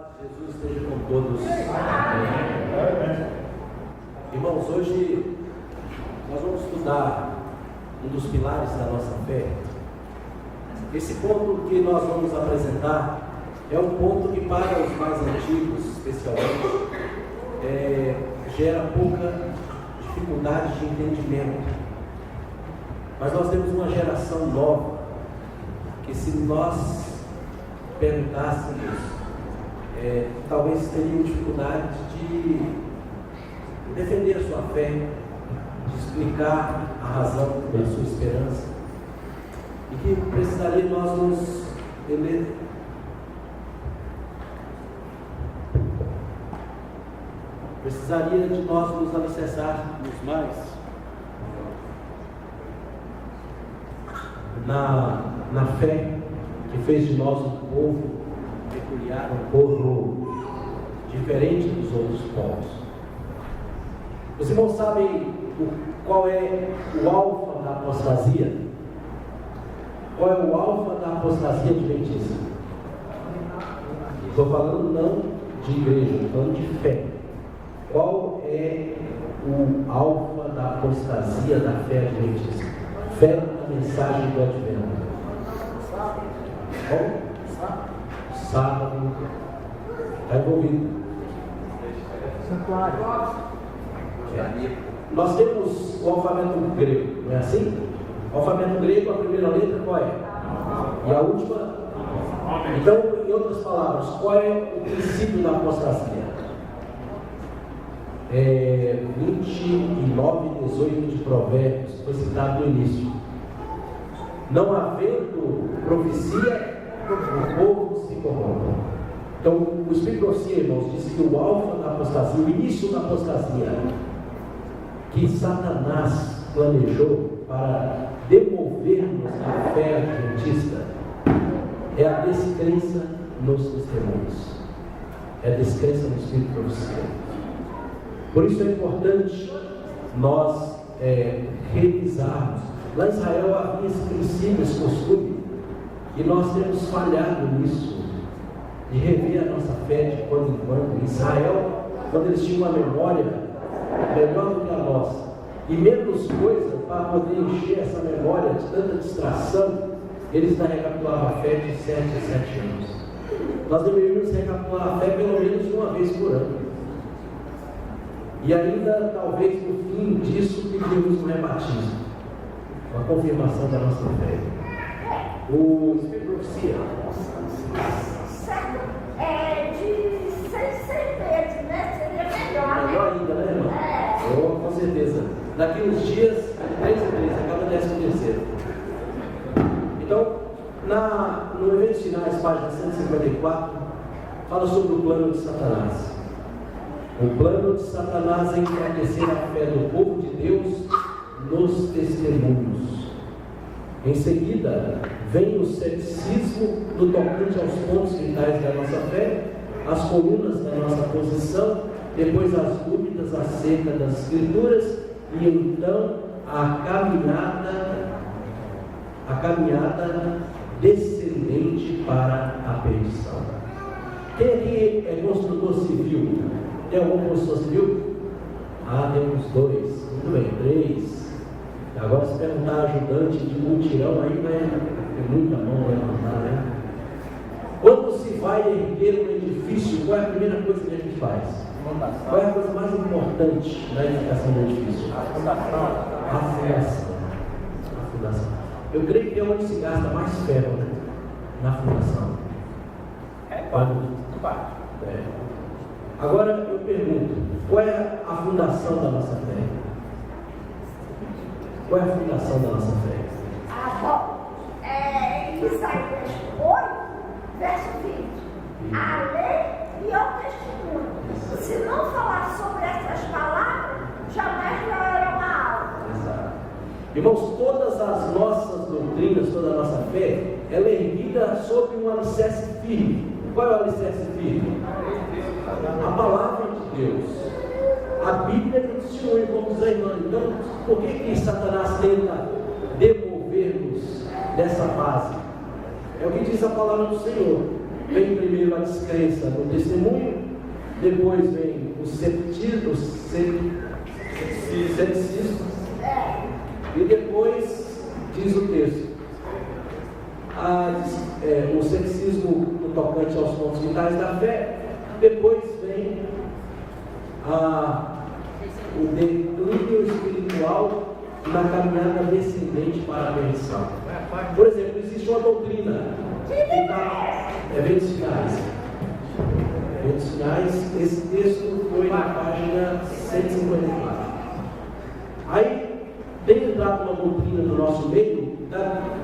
Jesus esteja com todos. Irmãos, hoje nós vamos estudar um dos pilares da nossa fé. Esse ponto que nós vamos apresentar é um ponto que para os mais antigos, especialmente, gera pouca dificuldade de entendimento. Mas nós temos uma geração nova que, se nós perguntássemos, talvez teriam dificuldade de defender a sua fé, de explicar a razão da sua esperança, e que precisaria nós nos alicerçarmos mais na fé que fez de nós um povo peculiar, um povo diferente dos outros povos. Os irmãos sabem qual é o alfa da apostasia? Qual é o alfa da apostasia adventista? Estou falando não de igreja, estou falando de fé. Qual é o alfa da apostasia da fé adventista? Fé na mensagem do advento. Qual? Sábado. Está envolvido. Santuário. Nós temos o alfabeto grego, não é assim? O alfabeto grego, a primeira letra qual é? E a última? Então, em outras palavras, qual é o princípio da apostasia? 29, 18 de Provérbios, foi citado no início. Não havendo profecia, o povo se corrompe. Então, o Espírito Profecia, irmãos, diz que o alfa da apostasia, o início da apostasia, que Satanás planejou para demover-nos da fé adventista, é a descrença nos testemunhos, é a descrença no Espírito de Profecia. Por isso é importante nós revisarmos. Lá em Israel havia esse princípio, esse costume, e nós temos falhado nisso, de rever a nossa fé de quando em quando. Em Israel, quando eles tinham uma memória melhor do que a nossa, e menos coisa para poder encher essa memória de tanta distração, eles ainda recapitulavam a fé de 7 em 7 anos. Nós deveríamos recapitular a fé pelo menos uma vez por ano. E ainda, talvez no fim disso, pedimos um rebatismo, uma confirmação da nossa fé. O Espírito de Profecia. De 6 meses, né? Seria melhor. Melhor ainda, né, irmão? Com certeza. Daqui uns dias, 3 em 3, acaba 13º. Então, no Eventos Finais, página 154, fala sobre o plano de Satanás. O plano de Satanás é enfraquecer a fé do povo de Deus nos testemunhos. Em seguida, vem o ceticismo no tocante aos pontos vitais da nossa fé, as colunas da nossa posição, depois as dúvidas acerca das Escrituras, e então a caminhada descendente para a perdição. Quem aqui é construtor civil? Tem algum construtor civil? Temos 2, muito bem, 3. Agora, se perguntar ajudante de mutirão, aí vai ter muita mão levantar, né? Quando se vai erguer um edifício, qual é a primeira coisa que a gente faz? Qual é a coisa mais importante na edificação do edifício? A fundação. Eu creio que é onde se gasta mais ferro, né? Na fundação. Agora eu pergunto, qual é a fundação da nossa fé? Qual é a fundação da nossa fé? Isaías 8, verso 20. A lei e o testemunho. Se não falar sobre essas palavras, jamais ganhará uma alma. Exato. Irmãos, todas as nossas doutrinas, toda a nossa fé, ela é erguida sobre um alicerce firme. Qual é o alicerce firme? A palavra de Deus. A Bíblia é testemunho, como diz a irmã. Então, por que Satanás tenta demover-nos dessa base? É o que diz a palavra do Senhor. vem primeiro a descrença no testemunho, depois vem o ceticismo, e depois, diz o texto, o ceticismo no tocante aos pontos vitais da fé, depois vem o declínio espiritual na caminhada descendente para a perdição. Por exemplo, existe uma doutrina que está, Eventos Finais. Eventos Finais, esse texto foi na página 154. Aí tem entrado uma doutrina no nosso meio,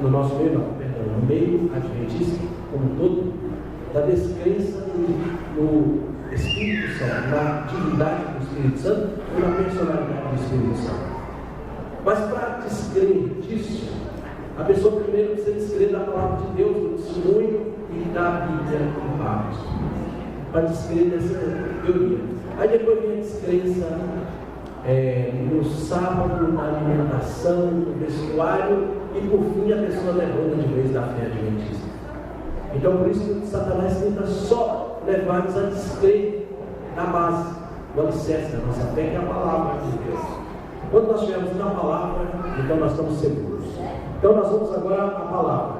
no meio adventista como um todo, da descrença no Espírito Santo, na divindade do Espírito Santo e na personalidade do Espírito Santo. Mas para descrer disso, a pessoa primeiro precisa descrer da palavra de Deus, do testemunho e da Bíblia em parte. Para descrer dessa teoria. Aí depois vem a descrença no sábado, na alimentação, no vestuário e por fim a pessoa levanta de vez da fé adventista. Então por isso que Satanás tenta só levar-nos a descrer na base, do alicerce da nossa fé, que é a palavra de Deus. Quando nós estivermos na palavra, então nós estamos seguros. Então nós vamos agora à palavra.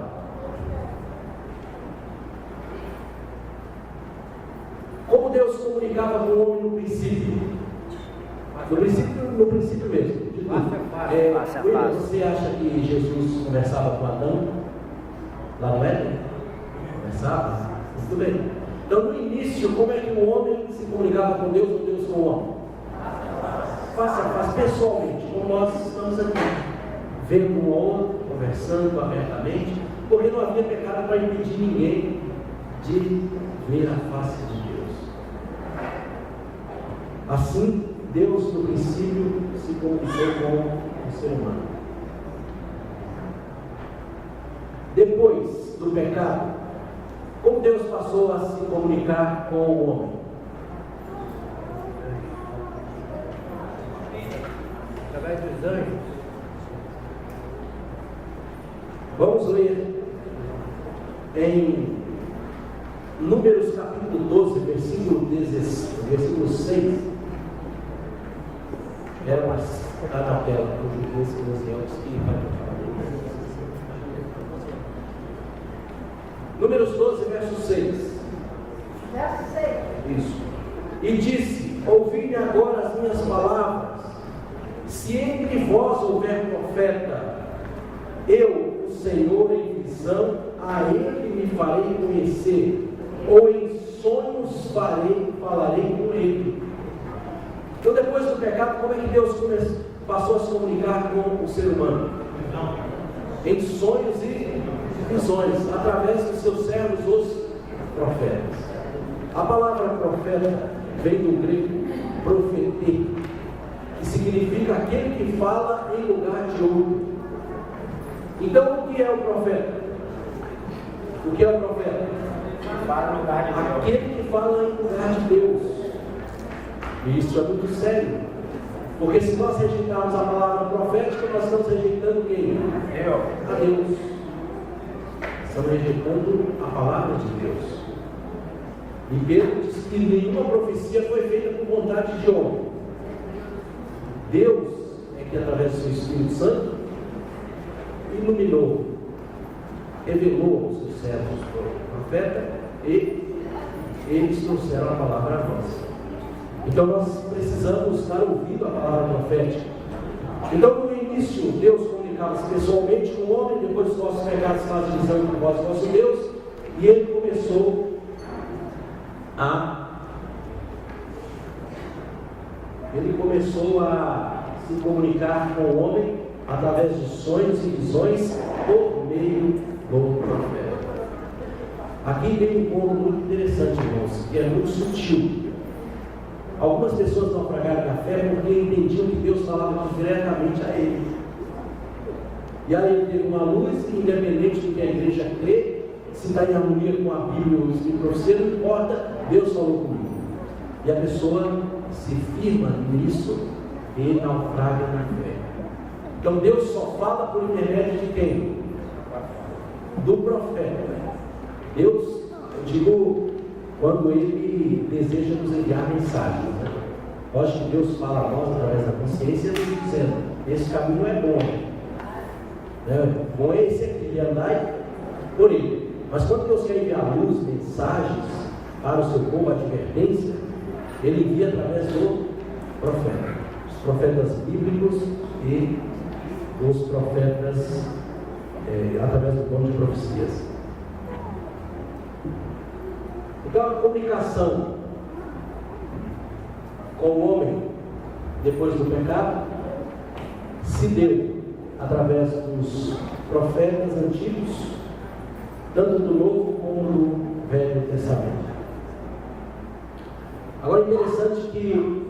Como Deus comunicava com o homem no princípio? No princípio mesmo. Você acha que Jesus conversava com Adão? Lá no Éden? Conversava? Muito bem. Então no início, como é que o homem se comunicava com Deus ou Deus com o homem? Face a face, pessoalmente, como nós estamos aqui, vendo um outro, conversando abertamente, porque não havia pecado para impedir ninguém de ver a face de Deus. Assim, Deus no princípio se comunicou com o ser humano. Depois do pecado, como Deus passou a se comunicar com o homem? Através dos anjos. Vamos ler em Números capítulo 12, versículo 6. Está na tela, que vai falar. Números 12, verso 6. Verso 6. Isso. E disse: ouvi-me agora as minhas palavras. Se entre vós houver profeta, eu, o Senhor, em visão, a ele me farei conhecer, ou em sonhos falarei com ele. Então, depois do pecado, como é que Deus passou a se comunicar com o ser humano? Em sonhos e visões, através dos seus servos, os profetas. A palavra profeta vem do grego profetê, que significa aquele que fala em lugar de outro. Então, o que é o profeta? O que é o profeta? Aquele que fala em lugar de Deus. E isso é muito sério, porque se nós rejeitarmos a palavra profética, nós estamos rejeitando quem? A Deus. Estamos rejeitando a palavra de Deus. E Pedro diz que nenhuma profecia foi feita por vontade de homem. Deus é que, através do seu Espírito Santo, iluminou, revelou os seus servos por profeta, e eles trouxeram a palavra a nós. Então nós precisamos dar ouvido à palavra profética. Então no início Deus comunicava-se pessoalmente com o homem, depois dos nossos pecados faz divisão entre vós e vosso Deus, e ele começou a se comunicar com o homem através de sonhos e visões por meio do profeta. Aqui vem um ponto muito interessante, irmãos, que é muito sutil. Algumas pessoas naufragaram na fé porque entendiam que Deus falava diretamente a ele. E aí ele teve uma luz, independente do que a igreja crê, se está em harmonia com a Bíblia ou o Espírito Profecia, não importa, Deus falou comigo. E a pessoa se firma nisso e naufraga na fé. Então Deus só fala por intermédio de quem? Do profeta. Deus, eu digo quando ele deseja nos enviar mensagens. Né? Lógico que Deus fala a nós através da consciência, dizendo: esse caminho é bom. Né? Bom é esse aqui, andai por ele. Mas quando Deus quer enviar luz, mensagens para o seu povo, advertência, ele envia através do profeta. Os profetas bíblicos e os profetas através do dom de profecias. Então a comunicação com o homem depois do pecado se deu através dos profetas antigos, tanto do Novo como do Velho Testamento. Agora é interessante que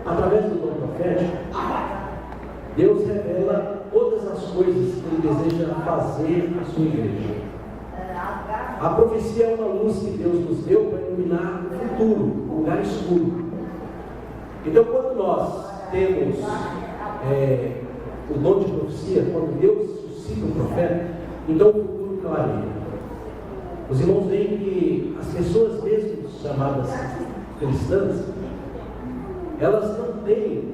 através do dom profético Deus revela todas as coisas que Ele deseja fazer na sua igreja. A profecia é uma luz que Deus nos deu para iluminar o futuro, o lugar escuro. Então, quando nós temos o dom de profecia, quando Deus suscita um profeta, então o futuro clareia. Os irmãos veem que as pessoas mesmo chamadas cristãs, elas não têm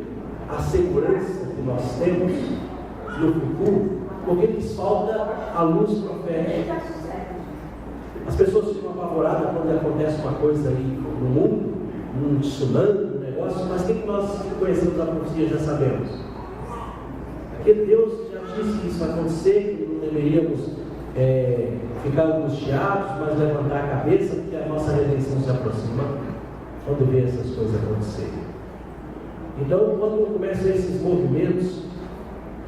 a segurança que nós temos no futuro, porque lhes falta a luz profética. As pessoas ficam apavoradas quando acontece uma coisa aí no mundo, um tsunami, um negócio, mas o que nós que conhecemos a profecia já sabemos? Porque Deus já disse que isso vai acontecer, que não deveríamos ficar angustiados, mas levantar a cabeça, porque a nossa redenção se aproxima quando vê essas coisas acontecerem. Então, quando começam esses movimentos,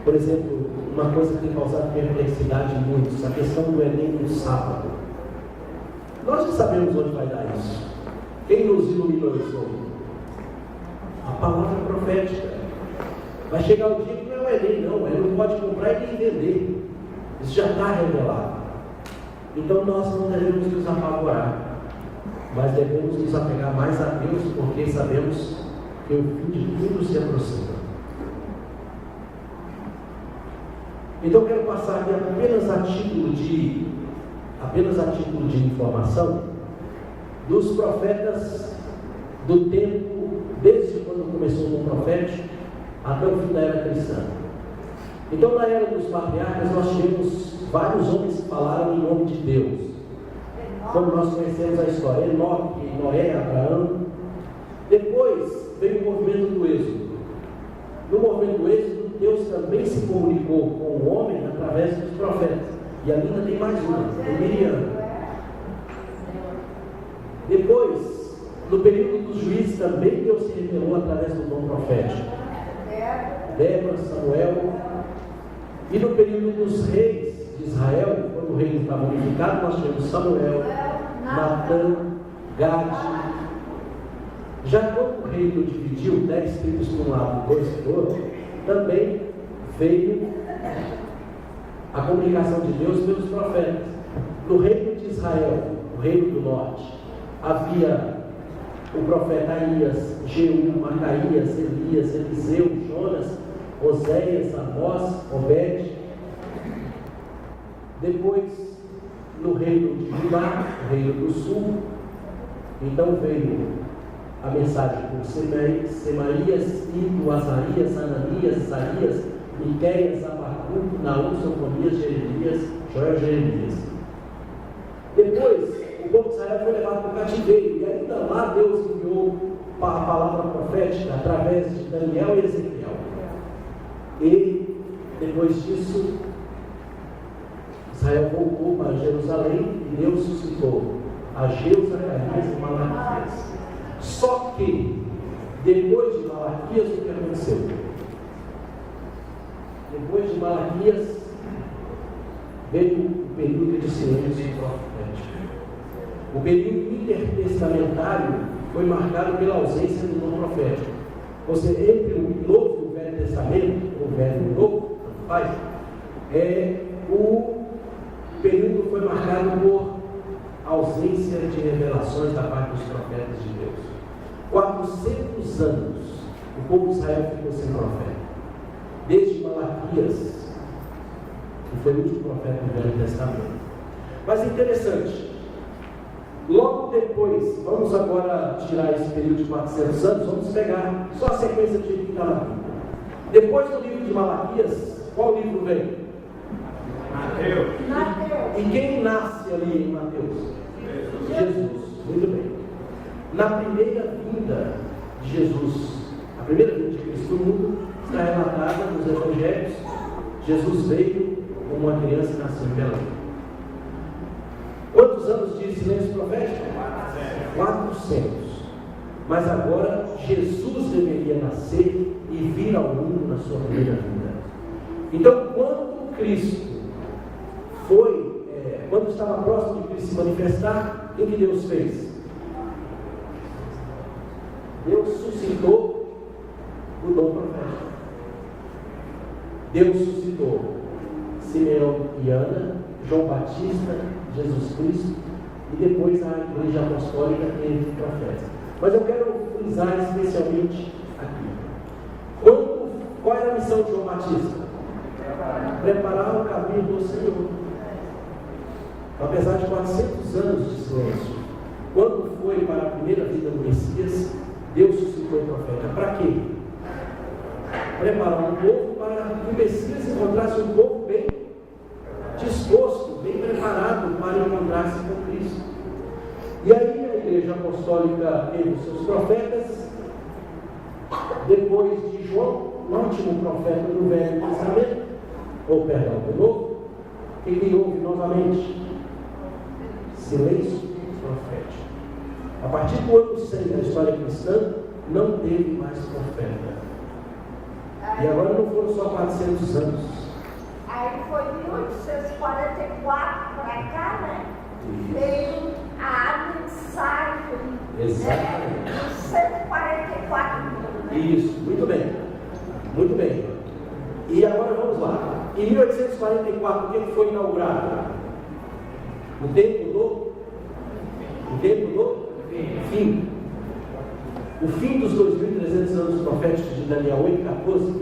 por exemplo, uma coisa que tem causado perplexidade em muitos, a questão do Enem no sábado. Nós já sabemos onde vai dar isso. Quem nos iluminou isso hoje? A palavra profética. Vai chegar o dia que não é o Enem, não. Ele não pode comprar e nem vender. Isso já está revelado. Então nós não devemos nos apavorar, mas devemos nos apegar mais a Deus, porque sabemos que o fim de tudo se aproxima. Então eu quero passar aqui apenas a título de informação dos profetas do tempo, desde quando começou o dom profético até o fim da era cristã. Então, na era dos patriarcas, nós tivemos vários homens que falaram em nome de Deus, como nós conhecemos a história: Enoque, Noé, Abraão. Depois veio o movimento do Êxodo. No movimento do Êxodo, Deus também se comunicou com o homem através dos profetas. E ali ainda tem mais uma, tem Miriam. Depois, no período dos juízes, também Deus se revelou através do dom profético. Débora, Samuel. E no período dos reis de Israel, quando o reino estava unificado, nós tivemos Samuel, Natã, Gade. Já quando o reino dividiu, 10 tribos para um lado e 2 para o outro, também veio a comunicação de Deus pelos profetas. No reino de Israel, o reino do norte, havia o profeta Aías, Jeú, Macaías, Elias, Eliseu, Jonas, Oséias, Amós, Obed. Depois, no reino de Judá, o reino do sul, então veio a mensagem por Semaías, Ido, Azarias, Ananias, Isaías, Miqueias, Abacuque, Naum, Sofonias, Jeremias, Joel, Jeremias. Depois, o povo de Israel foi levado para o cativeiro, e ainda lá Deus enviou a palavra profética através de Daniel e Ezequiel. E depois disso, Israel voltou para Jerusalém e Deus suscitou Ageu, Zacarias e Malaquias. Só que, depois de Malaquias, o que aconteceu? Depois de Malaquias, veio o período de silêncio profético. O período intertestamentário foi marcado pela ausência do dom profético. Ou seja, entre o Novo e o Velho Testamento, o Velho e o Novo, faz, o período foi marcado por ausência de revelações da parte dos profetas de Deus. 400 anos o povo de Israel ficou sem profeta. Desde Malaquias, que foi o último profeta do Velho Testamento. Mas é interessante, Logo depois, vamos agora tirar esse período de 400 anos, vamos pegar só a sequência de que está na Bíblia. Depois do livro de Malaquias, qual livro vem? Mateus. E quem nasce ali em Mateus? Jesus. Muito bem. Na primeira vinda de Jesus, a primeira vinda de Cristo no mundo, está relatada nos Evangelhos. Jesus veio como uma criança e nasceu em Belém. Quantos anos de silêncio profético? 400. Mas agora Jesus deveria nascer e vir ao mundo na sua primeira vinda. Então, quando Cristo quando estava próximo de Cristo se manifestar, o que Deus fez? Deus suscitou o dom profético. Deus suscitou Simeão e Ana, João Batista, Jesus Cristo, e depois a igreja apostólica teve profetas. Mas eu quero frisar especialmente aqui. Qual era a missão de João Batista? Preparar o caminho do Senhor. Apesar de 400 anos de silêncio, quando foi para a primeira vida do Messias, Deus suscitou o profeta. Para quê? Preparar um povo para que o Messias encontrasse um povo bem disposto, bem preparado para encontrar-se com Cristo. E aí a igreja apostólica teve os seus profetas, depois de João, o último profeta do Velho Testamento, do Novo, que houve novamente silêncio profético. A partir do ano 100 da história cristã, não teve mais profeta. E agora não foram só 400 anos. Aí foi de 1844 para cá, né? Veio a mensagem. Exatamente. 144. Isso, muito bem. Muito bem. E agora vamos lá. Em 1844, o que foi inaugurado? O tempo do fim. O fim dos 2.300 anos proféticos de Daniel 8,14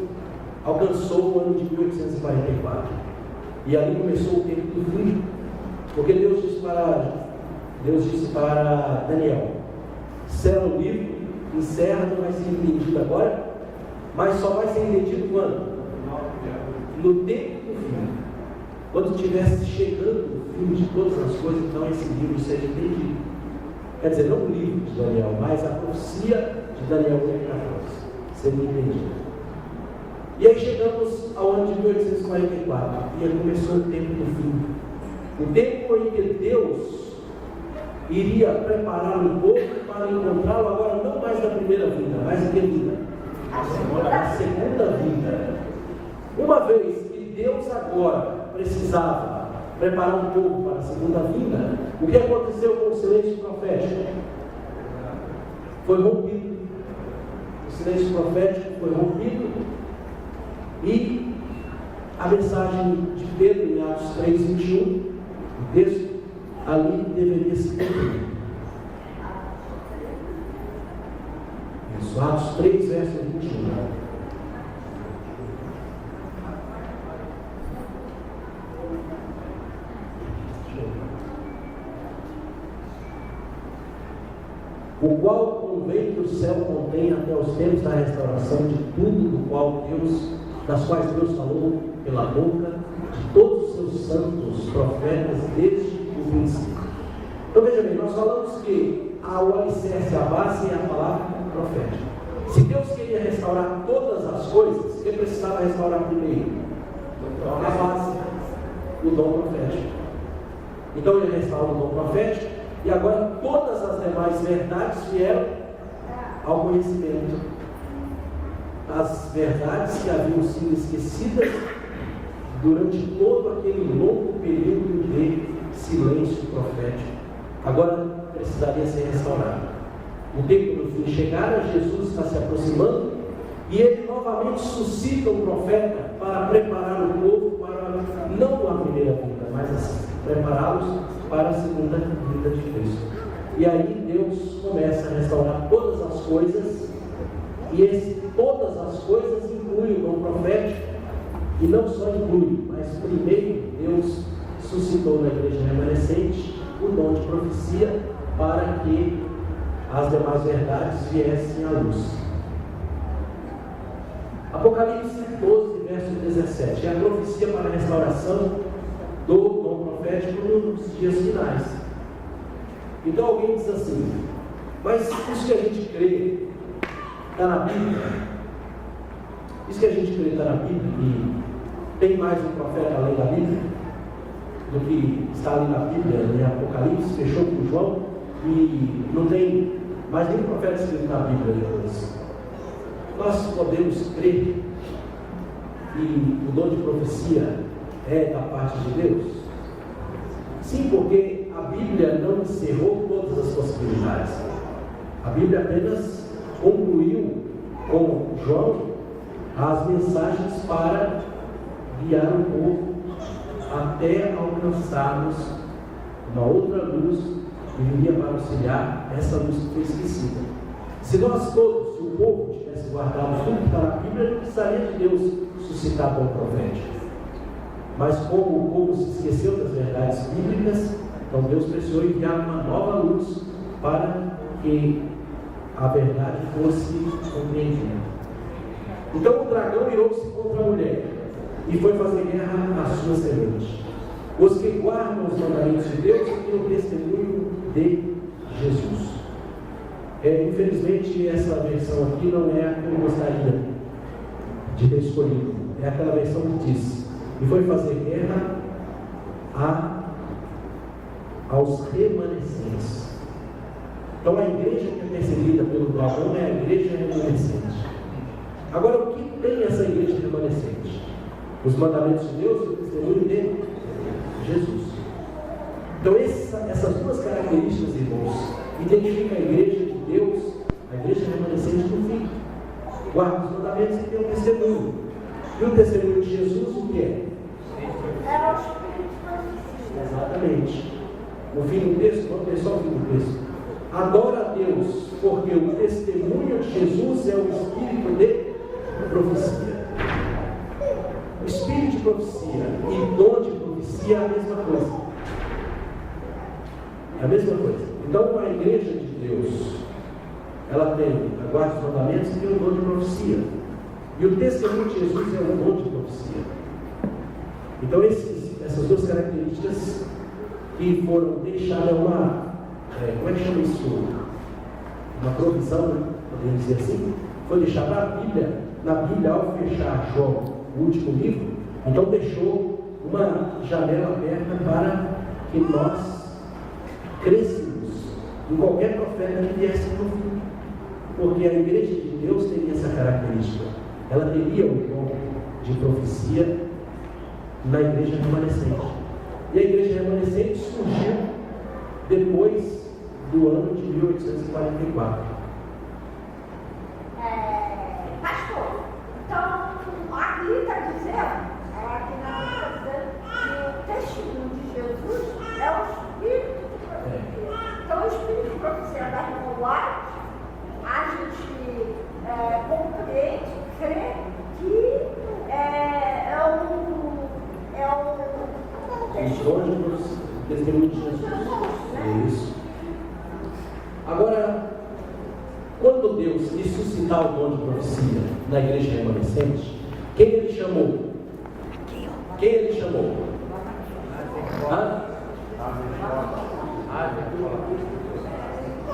alcançou o ano de 1844. E ali começou o tempo do fim. Porque Deus disse para Daniel: sela o livro, encerra, não vai ser entendido agora, mas só vai ser entendido quando? No tempo do fim. Quando estivesse chegando o fim de todas as coisas, então esse livro seja entendido. Quer dizer, não o livro de Daniel, mas a profecia de Daniel 8,14 seria entendida. E aí chegamos ao ano de 1844, e aí começou o tempo do fim. O tempo em que Deus iria preparar o povo para encontrá-lo agora não mais na primeira vinda, mas em que vinda? A segunda vinda. Uma vez que Deus agora precisava preparar um povo para a segunda vinda, o que aconteceu com o silêncio profético? Foi rompido. O silêncio profético foi rompido e a mensagem de Pedro em Atos 3:21, o texto ali deveria se cumprir. Isso, Atos 3, verso 21. O qual convém que o céu contenha até os tempos da restauração de tudo das quais Deus falou pela boca de todos os seus santos profetas desde o princípio. Então veja bem, nós falamos que o alicerce, a base é a palavra profética. Se Deus queria restaurar todas as coisas, ele precisava restaurar primeiro a base, o dom profético. Então ele restaura o dom profético. E agora todas as demais verdades vieram ao conhecimento. As verdades que haviam sido esquecidas durante todo aquele longo período de silêncio profético, agora precisaria ser restaurado. O tempo do fim chegara, Jesus está se aproximando, e ele novamente suscita um profeta para preparar o povo para não a primeira vinda, mas prepará-los para a segunda vinda de Cristo. E aí Deus começa a restaurar todas as coisas, e todas as coisas inclui o dom profético, e não só inclui, mas primeiro Deus suscitou na igreja remanescente o dom de profecia, para que as demais verdades viessem à luz. Apocalipse 12, verso 17, é a profecia para a restauração do dom profético nos dias finais. Então alguém diz assim, mas isso que a gente crê está na Bíblia? Isso que a gente crê está na Bíblia? E tem mais um profeta além da Bíblia? Do que está ali na Bíblia, em Apocalipse, fechou com João, e não tem mais nenhum profeta escrito na Bíblia depois. Nós podemos crer que o dom de profecia é da parte de Deus? Sim, porque a Bíblia não encerrou todas as possibilidades. A Bíblia apenas concluiu com João as mensagens para guiar o povo até alcançarmos uma outra luz que viria para auxiliar essa luz que foi esquecida. Se nós todos, se o povo tivesse guardado tudo que está na Bíblia, não precisaria de Deus suscitar dom profético. Mas como o povo se esqueceu das verdades bíblicas, então Deus precisou enviar uma nova luz para que a verdade fosse compreendida. Então o dragão virou-se contra a mulher e foi fazer guerra à sua semente. Os que guardam os mandamentos de Deus e o testemunho de Jesus. Infelizmente, essa versão aqui não é a que eu gostaria de ter escolhido. É aquela versão que diz: e foi fazer guerra aos remanescentes. Então, a igreja que é perseguida pelo dragão é a igreja remanescente. Agora, o que tem essa igreja remanescente? Os mandamentos de Deus e o testemunho de Jesus. Então, essas duas características, irmãos, identificam a igreja de Deus, a igreja remanescente no fim. Guarda os mandamentos e tem o testemunho. E o testemunho de Jesus, o que é? É o Espírito Santo. Exatamente. O fim do texto, vamos ver só o fim do texto. Adora a Deus, porque o testemunho de Jesus é o espírito de profecia. O espírito de profecia e dom de profecia é a mesma coisa. É a mesma coisa. Então, a igreja de Deus, ela tem a guarda dos mandamentos e tem o dom de profecia. E o testemunho de Jesus é o dom de profecia. Então, essas duas características que foram deixadas como é que chama isso? Uma provisão, né? Podemos dizer assim. Foi deixada na Bíblia, ao fechar João, o último livro, então deixou uma janela aberta para que nós crescêssemos em qualquer profeta que viesse no fim. Porque a igreja de Deus teria essa característica. Ela teria o dom de profecia na igreja remanescente. E a igreja remanescente surgiu depois do ano de 1844. Pastor, então aqui está dizendo, aqui na Bíblia está dizendo que o testemunho de Jesus é o Espírito de profecia. Então o Espírito de profecia da irmã White, a gente compreende, crê que é o testemunho de Jesus. É isso. Agora, quando Deus quis suscitar o dom de profecia na igreja remanescente, quem ele chamou? Quem ele chamou?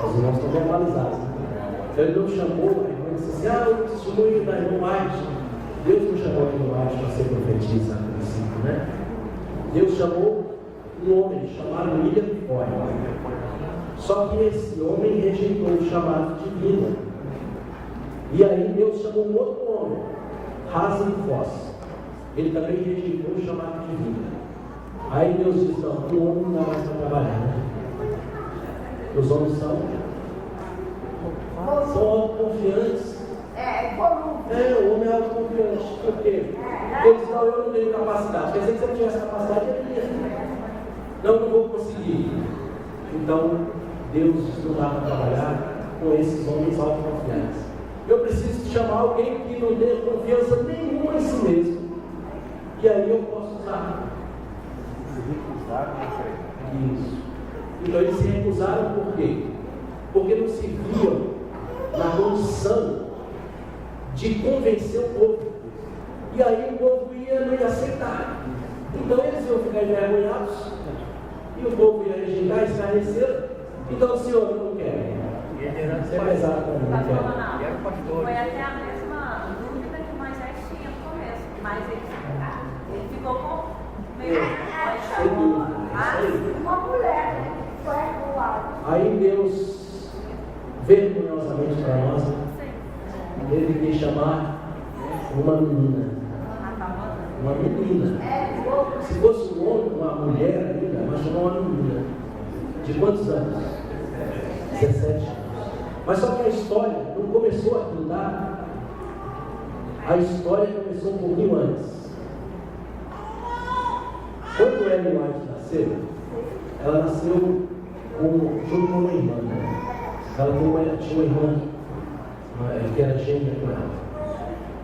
Os irmãos estão normalizados. Então ele não chamou, a irmã disse assim: o testemunho da irmã White. Deus não chamou a irmã White para ser profetisa a princípio, né? Deus chamou um homem chamado William Foy. Só que esse homem rejeitou o chamado divino. E aí Deus chamou um outro homem, Hazen Foss. Ele também rejeitou o chamado divino. Aí Deus disse: não, o homem não dá mais para trabalhar, né? Os homens são autoconfiantes. O homem é autoconfiante. Por quê? Porque eles não, eu não tenho capacidade. Quer dizer que se eu não tivesse capacidade, eu ia. Não vou conseguir. Então, Deus não dá para trabalhar com esses homens autoconfiantes. Eu preciso chamar alguém que não tenha confiança nenhuma em si mesmo. E aí eu posso usar. Isso. Então eles se recusaram por quê? Porque não se viam na condição de convencer o povo. E aí o povo não ia aceitar. Então eles iam ficar envergonhados e o povo ia rejeitar, escarnecer. Então o Senhor não quer. Isso é pesado para mim. Foi até a mesma dúvida que Moisés tinha no começo, mas ele ficou com meio uma mulher foi regulada. Aí Deus, vergonhosamente para nós, ele quis chamar uma menina. Uma menina. Se fosse um homem, uma mulher ainda, mas chamou uma menina. De quantos anos? 17 anos. Mas só que a história não começou aqui, tá? A história começou um pouquinho antes. Quando Ellen White nasceu, ela nasceu junto com uma irmã. Né? Ela tinha uma irmã que era gêmea com ela.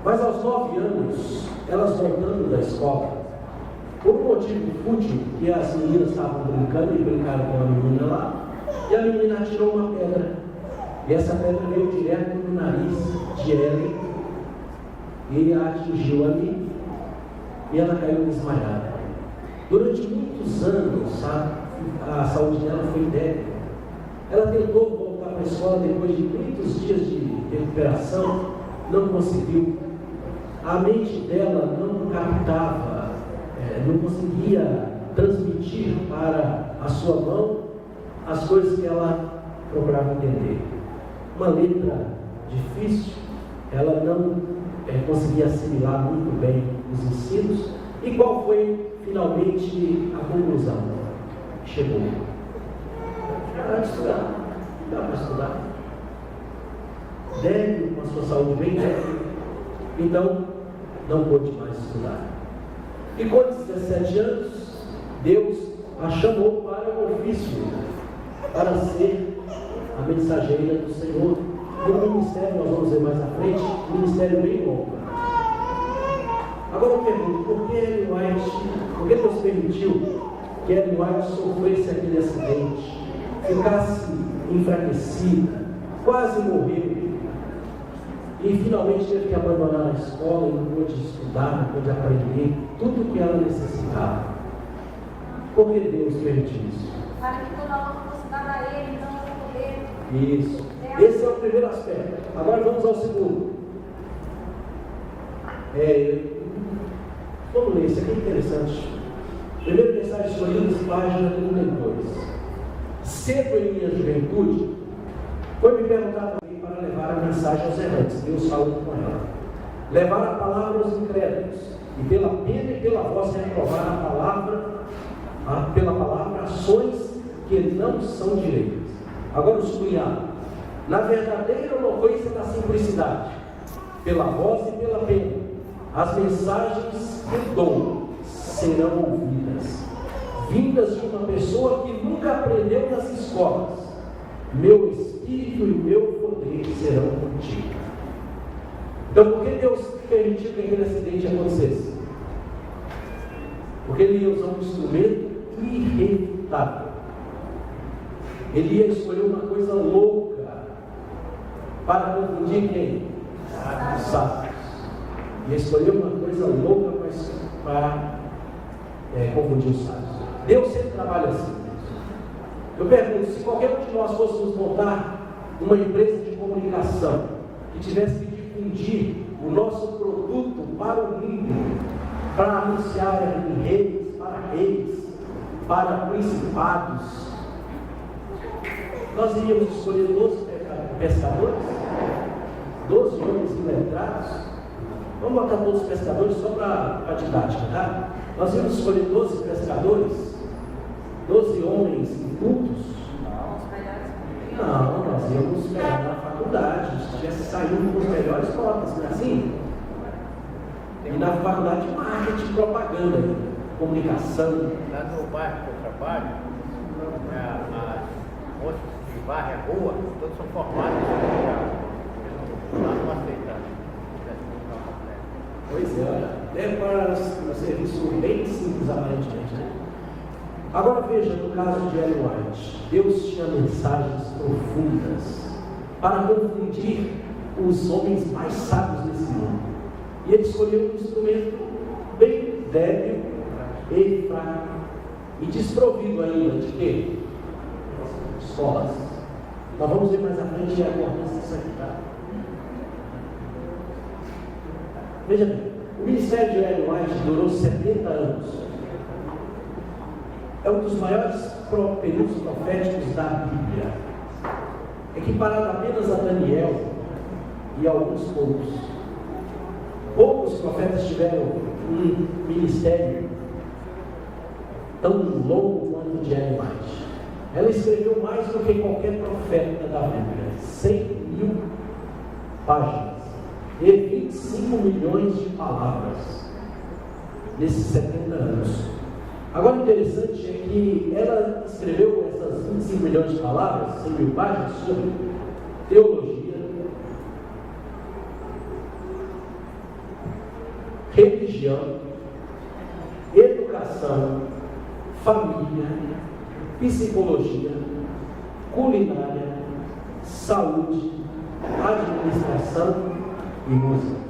Mas aos 9 anos, elas voltando da escola, por um motivo fútil, que as meninas estavam brincando e brincaram com a menina lá, e a menina atirou uma pedra. E essa pedra veio direto no nariz de Ellen e a atingiu ali e ela caiu desmaiada. Durante muitos anos, a saúde dela foi débil. Ela tentou voltar para a escola depois de muitos dias de recuperação, não conseguiu. A mente dela não captava, não conseguia transmitir para a sua mão as coisas que ela procurava entender. Uma letra difícil, ela não conseguia assimilar muito bem os ensinos. E qual foi finalmente a conclusão? Chegou. Dá para estudar. Dá para estudar. Débil, com a sua saúde bem débil. Então, não pôde mais estudar. E com 17 anos, Deus a chamou para o ofício, para ser a mensageira do Senhor. No ministério, nós vamos ver mais à frente, um ministério bem longo. Agora eu pergunto, por que Deus permitiu que Ellen White sofresse aquele acidente, ficasse enfraquecida, quase morreu, e finalmente teve que abandonar a escola e não pôde estudar, não pôde aprender tudo o que ela necessitava? Por que Deus permitiu isso? Para que toda a honra fosse dada a ele, não ao poder. Isso. Esse é o primeiro aspecto. Agora vamos ao segundo. Vamos ler, isso aqui é interessante. Primeira mensagem escolhida, página 32. Cedo em minha juventude, foi me perguntado também para levar a mensagem aos errantes. Deus falou com ela. Levar a palavra aos incrédulos, e pela pena e pela voz reprovar pela palavra ações que não são direitas. Agora os cunhados. Na verdadeira eloquência da simplicidade, pela voz e pela pena, as mensagens que dou serão ouvidas, vindas de uma pessoa que nunca aprendeu nas escolas. Meu espírito e meu poder serão contigo. Então, por que Deus permitiu que aquele acidente acontecesse? Porque ele ia usar um instrumento irrefutável. Ele ia escolher uma coisa louca para confundir quem? Os sábios. Ia escolher uma coisa louca para confundir os sábios. Deus sempre trabalha assim. Eu pergunto, se qualquer um de nós fôssemos montar uma empresa de comunicação que tivesse que difundir o nosso produto para o mundo, para anunciar em reis, para principados, nós iríamos escolher 12 pescadores, 12 homens iletrados. Vamos botar todos os pescadores só para a didática, tá? Nós íamos escolher 12 pescadores, 12 homens incultos. Não, nós íamos pegar na faculdade, se tivesse saído com as melhores notas, não é assim? E na faculdade de marketing, propaganda, comunicação. Lá no bairro que eu trabalho, as moças que varrem a rua, todos são formados em lá não aceitaram. Pois é, olha, para um serviço bem simples aparentemente, né? Agora veja, no caso de Ellen White, Deus tinha mensagens profundas para confundir os homens mais sábios desse mundo. E ele escolheu um instrumento bem débil e fraco e desprovido ainda de quê? Escolas. Nós vamos ver mais à frente a importância disso aqui, tá? Veja bem, o ministério de Ellen White durou 70 anos. É um dos maiores períodos proféticos da Bíblia, equiparado apenas a Daniel e alguns poucos. Poucos profetas tiveram um ministério tão longo quanto o de Ellen White. Ela escreveu mais do que qualquer profeta da Bíblia, 100.000 páginas e 25 milhões de palavras nesses 70 anos. Agora, o interessante é que ela escreveu essas 25 milhões de palavras, 100 mil páginas, sobre teologia, religião, educação, família, psicologia, culinária, saúde, administração e música.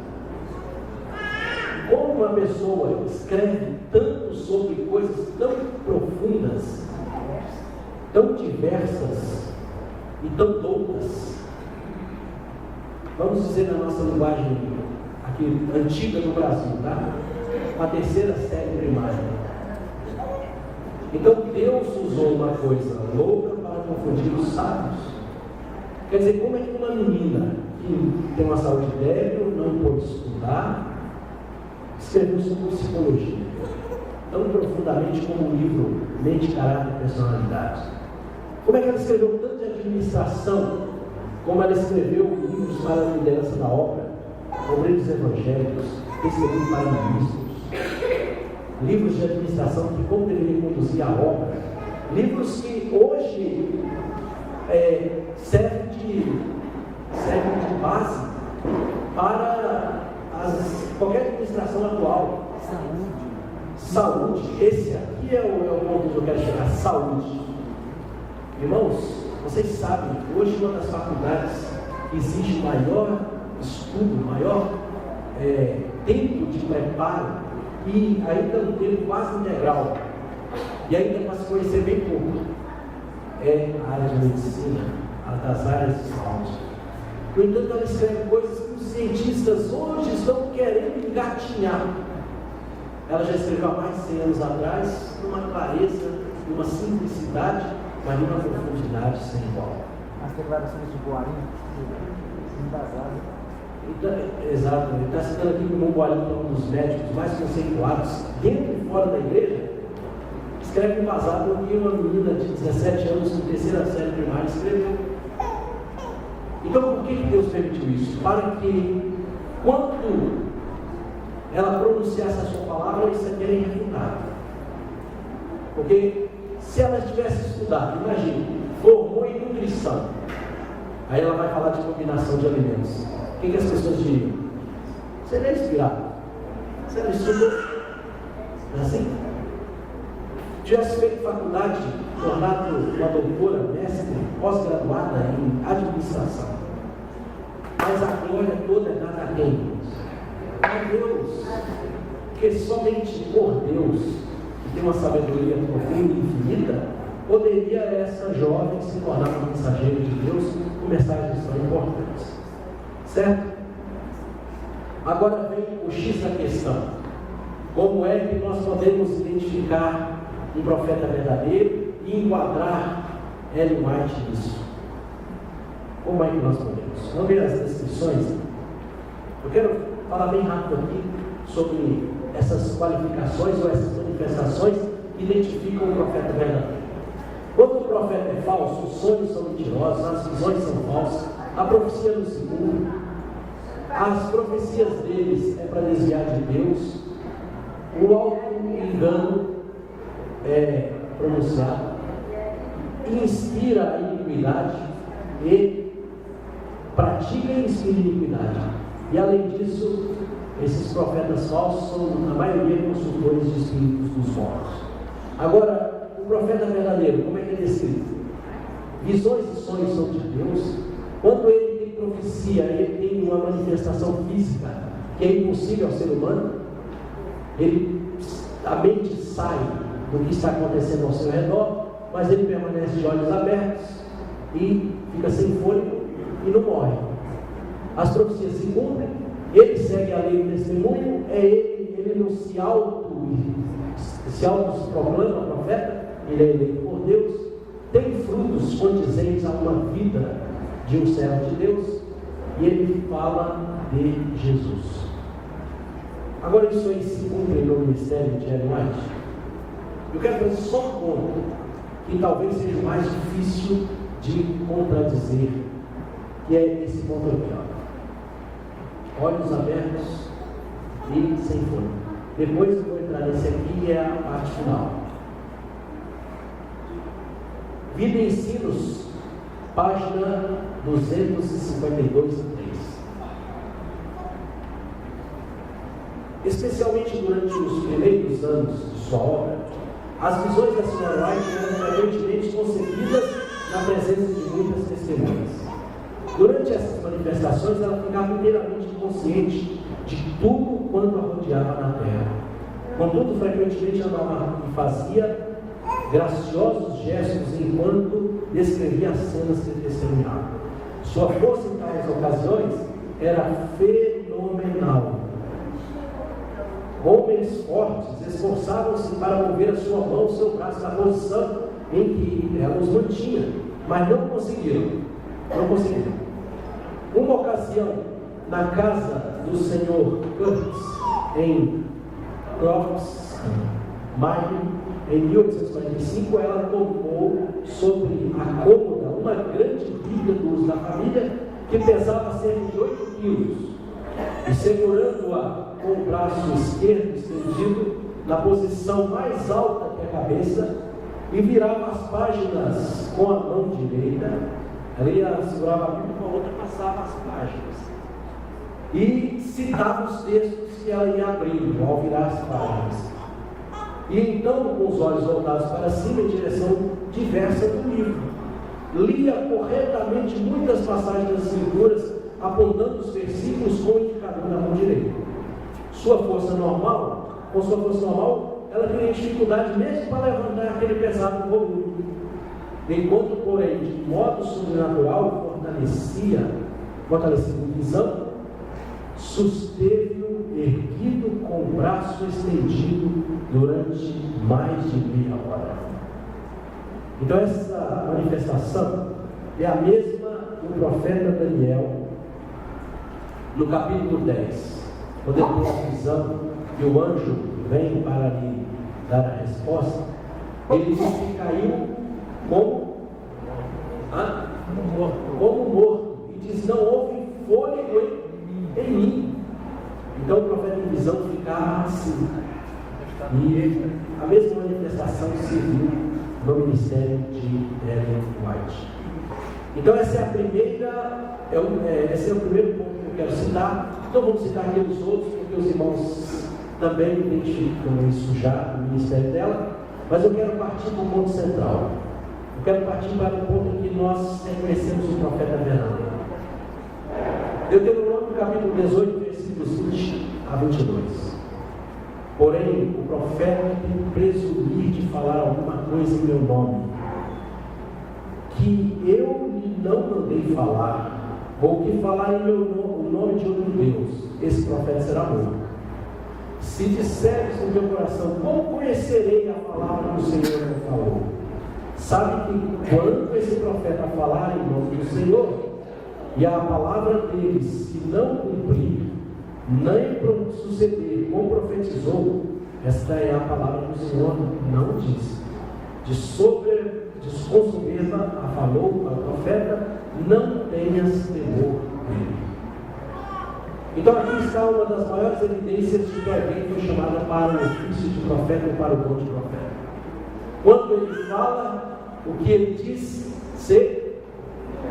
Como uma pessoa escreve tanto sobre coisas tão profundas, tão diversas e tão loucas? Vamos dizer na nossa linguagem aqui antiga do Brasil, tá? A terceira série primária. Então Deus usou uma coisa louca para confundir os sábios. Quer dizer, como é que uma menina que tem uma saúde débil, não pôde estudar, escreveu sobre psicologia tão profundamente como o livro Mente, Caráter e Personalidade? Como é que ela escreveu tanto de administração, como ela escreveu livros para a liderança da obra, obreiros evangélicos, escreveu para ministros, livros de administração de como deveria conduzir a obra, livros que hoje servem de base para qualquer administração atual. Saúde. Esse aqui é o ponto que eu quero chegar. Saúde. Irmãos, vocês sabem, hoje uma das faculdades que exige maior estudo, maior tempo de preparo e ainda um tempo quase integral, e ainda para se conhecer bem pouco, é a área de medicina, a das áreas de saúde. No entanto, ela escreve coisas que os cientistas hoje estão querendo engatinhar. Ela já escreveu há mais de 100 anos atrás, numa clareza, numa simplicidade, mas numa profundidade sem igual. As declarações de Boarim, embasadas. Exato, ele está citando aqui como Boarim, um dos médicos mais conceituados dentro e fora da igreja, escreve embasado no que uma menina de 17 anos, na terceira série primária, escreveu. Então, por que Deus permitiu isso? Para que, quando ela pronunciasse a sua palavra, isso aqui era irrefutado. Porque, se ela tivesse estudado, imagine, formou em nutrição, aí ela vai falar de combinação de alimentos. O que as pessoas diriam? Você não é inspirado. Você não estudou. Não é assim? Tivesse feito faculdade, tornado uma doutora, mestre, pós-graduada em administração. Mas a glória toda é dada a quem? A Deus. Porque somente por Deus, que tem uma sabedoria profunda e infinita, poderia essa jovem se tornar uma mensageira de Deus com mensagens tão importantes. Certo? Agora vem o X da questão. Como é que nós podemos identificar um profeta verdadeiro e enquadrar Ellen White nisso? Como é que nós podemos? Vamos ver as descrições. Eu quero falar bem rápido aqui sobre essas qualificações ou essas manifestações que identificam o profeta verdadeiro. Quando o profeta é falso, os sonhos são mentirosos, as visões são falsas, a profecia não se cumpre, as profecias deles é para desviar de Deus, o auto-engano é pronunciado, inspira a iniquidade e pratica e inspira iniquidade. E além disso, esses profetas falsos são, na maioria, consultores de espíritos dos mortos. Agora, o profeta verdadeiro, como é que é descrito? Visões e sonhos são de Deus. Quando ele tem profecia, ele tem uma manifestação física que é impossível ao ser humano. A mente sai do que está acontecendo ao seu redor, mas ele permanece de olhos abertos e fica sem fôlego e não morre. As profecias se cumprem, ele segue a lei do testemunho, ele não se autoproclama profeta, ele é eleito por Deus, tem frutos condizentes a uma vida de um servo de Deus, e ele fala de Jesus. Agora isso aí se cumpre no ministério de Ellen White. Eu quero fazer só um ponto, que talvez seja o mais difícil de contradizer, que é esse ponto aqui, ó. Olhos abertos e sem fôlego. Depois eu vou entrar nesse aqui, que é a parte final. Vida e Ensinos, página 252 e 3. Especialmente durante os primeiros anos de sua obra, as visões da Sra. White eram frequentemente concebidas na presença de muitas testemunhas. Durante essas manifestações, ela ficava inteiramente consciente de tudo quanto a rodeava na terra. Contudo, frequentemente andava e fazia graciosos gestos enquanto descrevia as cenas que testemunhava. Sua força em tais ocasiões era fenomenal. Homens fortes esforçavam-se para mover a sua mão, o seu braço na posição em que ela os mantinha, mas não conseguiram. Uma ocasião, na casa do senhor Curtis, em Crofts, em 1845, ela tomou sobre a cômoda uma grande Bíblia do uso da família, que pesava cerca de 8 quilos, e segurando-a com o braço esquerdo estendido na posição mais alta que a cabeça, e virava as páginas com a mão direita. Ela segurava a Bíblia com a outra, passava as páginas e citava os textos que ela ia abrindo ao virar as páginas. E então, com os olhos voltados para cima em direção diversa do livro, lia corretamente muitas passagens das Escrituras, apontando os versículos com o indicador da mão direita. Com sua força normal, ela teria dificuldade mesmo para levantar aquele pesado volume. Enquanto, porém, de modo sobrenatural, fortalecido visão, susteve-o erguido com o braço estendido durante mais de meia hora. Então essa manifestação é a mesma do profeta Daniel, no capítulo 10, quando ele tem a visão e o anjo vem para lhe dar a resposta. Ele diz que caiu como morto, e diz: não houve fôlego em mim. Então o profeta em visão ficava assim, e a mesma manifestação se viu no ministério de Ellen White. Então esse é o primeiro ponto que eu quero citar. Não vamos citar aqui os outros, porque os irmãos também identificam isso já no ministério dela, mas eu quero partir para o ponto central. Eu quero partir para o ponto em que nós reconhecemos o profeta verdadeiro. Deuteronômio capítulo 18, versículos 20 a 22. Porém, o profeta tem presumir de falar alguma coisa em meu nome, que eu lhe não mandei falar, ou que falar em o nome de outro Deus, esse profeta será morto. Se disseres no teu coração: como conhecerei a palavra que o Senhor me falou? Sabe que quando esse profeta falar em nome do Senhor, e a palavra dele se não cumprir, nem suceder como profetizou, esta é a palavra que o Senhor não disse. De soberba a falou ao profeta: não tenhas temor dele. Então aqui está uma das maiores evidências de que alguém foi chamado para o ofício de profeta ou para o dom de profeta. Quando ele fala, o que ele diz se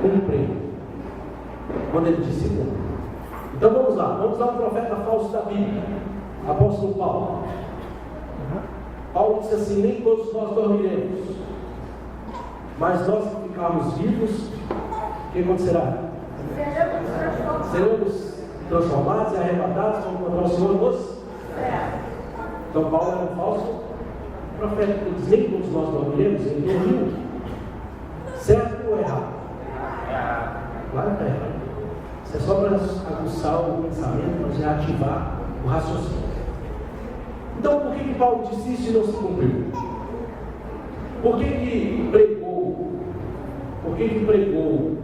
cumpre. Quando ele diz se cumpre. Então vamos lá ao profeta falso da Bíblia, apóstolo Paulo. Paulo disse assim: nem todos nós dormiremos, mas nós que ficarmos vivos, o que acontecerá? Seremos transformados e arrebatados para encontrar o Senhor nos. Então Paulo era um falso profeta. Ele diz: nem todos nós dormiremos. Ele dormiu. Certo ou errado? Claro que é errado. Isso é só para aguçar o pensamento, para ativar o raciocínio. Então, por que Paulo disse isso e não se cumpriu? Por que pregou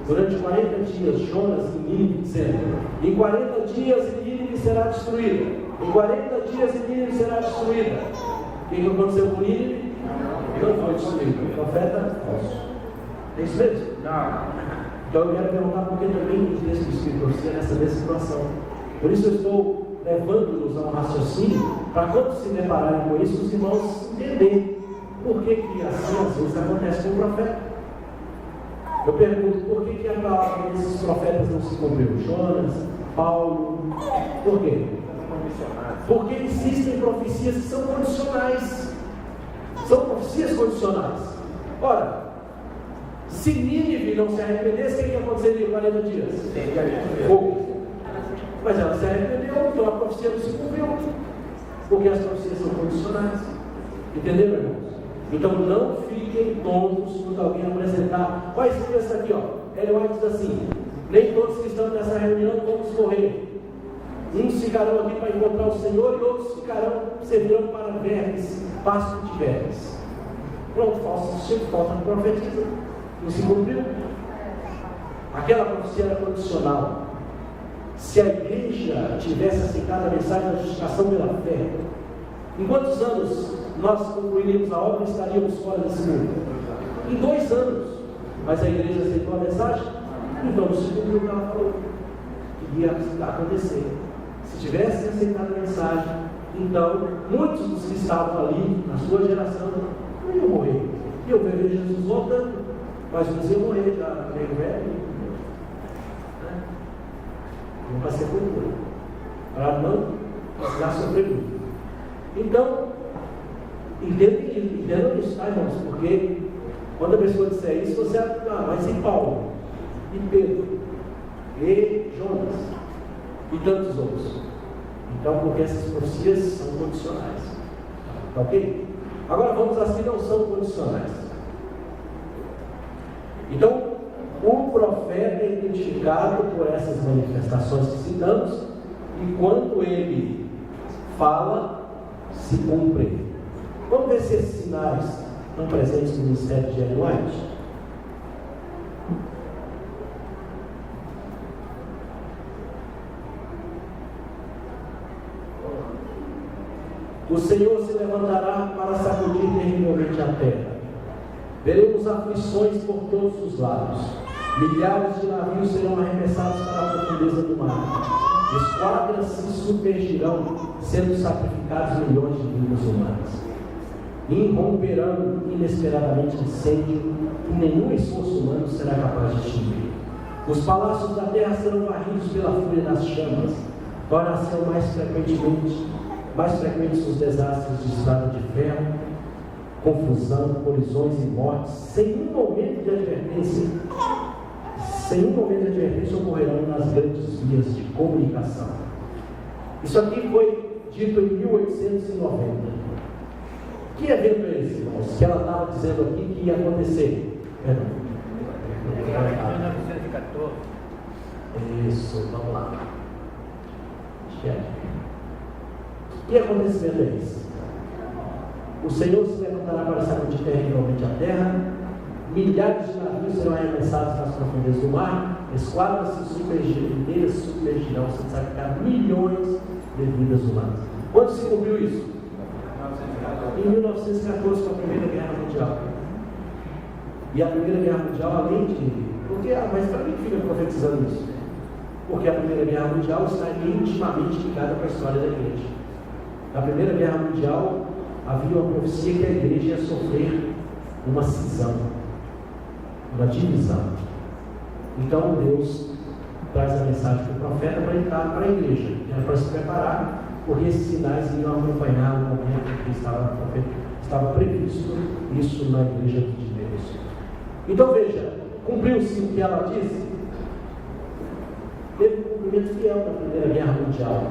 durante 40 dias Jonas em Nínive, dizendo: em 40 dias Nínive será destruída, em 40 dias Nínive será destruída? O que aconteceu com Nínive? Não foi destruído. O profeta falso. É isso mesmo? Não. Então eu quero perguntar por que também os textos de Espírito profecia nessa mesma situação. Por isso eu estou levando-nos a um raciocínio, para quando se depararem com isso, os irmãos entenderem por que assim às vezes acontece com o profeta. Eu pergunto: por que a palavra desses profetas não se cumpriu? Jonas, Paulo, por quê? Porque existem profecias que são condicionais. São profecias condicionais. Ora, se Nínive não se arrependesse, o que aconteceria em 40 dias? Fogo. Mas ela se arrependeu, então a profecia não se cumpriu. Porque as profecias são condicionais. Entenderam, irmãos? Então não fiquem tontos quando alguém apresentar. Olha, escreva isso aqui, ó. Ellen White diz assim: nem todos que estão nessa reunião vamos morrer. Uns ficarão aqui para encontrar o Senhor, e outros servirão para vermes, pasto de vermes. Pronto, falta profetiza. Não se cumpriu. Aquela profecia era condicional. Se a igreja tivesse aceitado a mensagem da justificação pela fé, em quantos anos nós concluiríamos a obra e estaríamos fora desse mundo? Em 2 anos. Mas a igreja aceitou a mensagem, então não se cumpriu o que ela falou que ia acontecer. Se tivesse aceitado a mensagem, então muitos dos que estavam ali na sua geração não iam morrer. Iam ver Jesus voltando, mas uns iam morrer já meio velho. Não para ser cultura, para não precisar sofrer muito. Então, entendam isso, tá, irmãos? Porque quando a pessoa disser isso, você mas e Paulo? E Pedro? E Jonas? E tantos outros? Então, porque essas profecias são condicionais. Tá ok? Agora vamos às que não são condicionais. Então, o profeta é identificado por essas manifestações que citamos, e quando ele fala, se cumpre. Vamos ver se esses sinais estão presentes no ministério de Ellen White. O Senhor se levantará para sacudir terrivelmente a terra. Veremos aflições por todos os lados. Milhares de navios serão arremessados para a profundeza do mar. Esquadras se submergirão, sendo sacrificados milhões de vidas humanas. Irromperão inesperadamente incêndio, que nenhum esforço humano será capaz de extinguir. Os palácios da terra serão varridos pela fúria das chamas. Tornar-se mais frequentes os desastres de estrada de ferro, confusão, colisões e mortes, sem um momento de advertência. Ocorrerão nas grandes vias de comunicação. Isso aqui foi dito em 1890. Que evento é esse, irmãos? Que ela estava dizendo aqui que ia acontecer? Perdão. 1914. Isso, vamos lá. Que acontecimento é esse? O Senhor se levantará para sacudir terrivelmente a terra. Milhares de navios serão arremessados nas profundezas do mar. Esquadras se submergirão, se sacrificar milhões de vidas humanas. Quando se cumpriu isso? Em 1914, com a Primeira Guerra Mundial. E a Primeira Guerra Mundial, além de... mas para mim fica profetizando isso? Porque a Primeira Guerra Mundial está intimamente ligada com a história da igreja. Na Primeira Guerra Mundial, havia uma profecia que a igreja ia sofrer uma cisão, uma divisão. Então Deus traz a mensagem para o profeta para entrar para a igreja, que era para se preparar porque esses sinais iam acompanhar o momento que estava previsto isso na igreja de Deus. Então veja, cumpriu-se o que ela disse. Teve um cumprimento fiel na Primeira Guerra Mundial.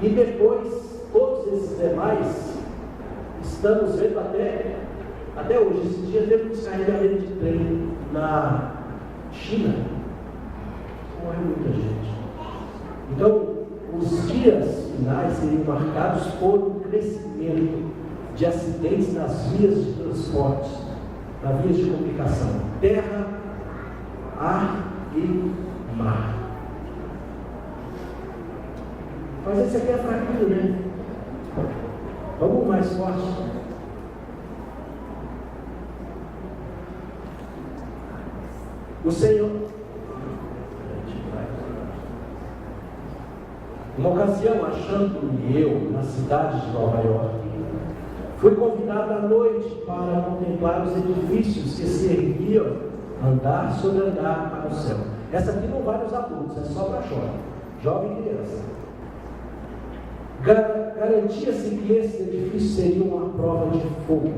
E depois, todos esses demais, estamos vendo até hoje. Esse dia teve um descarregamento de trem na China. Morreu muita gente. Então, os dias finais seriam marcados por um crescimento de acidentes nas vias de transporte, nas vias de comunicação, terra, ar e mar. Mas esse aqui é fraquinho, né? Vamos mais forte. O Senhor, uma ocasião, achando-me eu na cidade de Nova York, fui convidado à noite para contemplar os edifícios que se erguiam, andar sobre andar para o céu. Essa aqui não vale os adultos, é só para jovem e criança. Garantia-se que esses edifícios seriam uma prova de fogo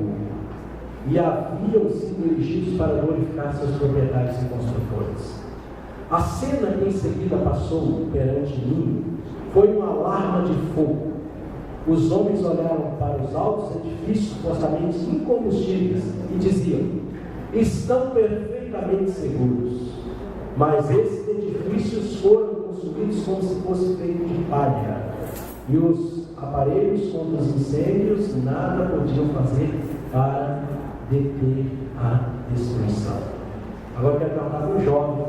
e haviam sido erigidos para glorificar seus proprietários e construtores. A cena que em seguida passou perante mim foi uma alarma de fogo. Os homens olharam para os altos edifícios supostamente incombustíveis e diziam: estão perfeitamente seguros. Mas esses edifícios foram consumidos como se fosse feito de palha. E os aparelhos contra os incêndios nada podiam fazer para deter a destruição. Agora eu quero perguntar para um jovem.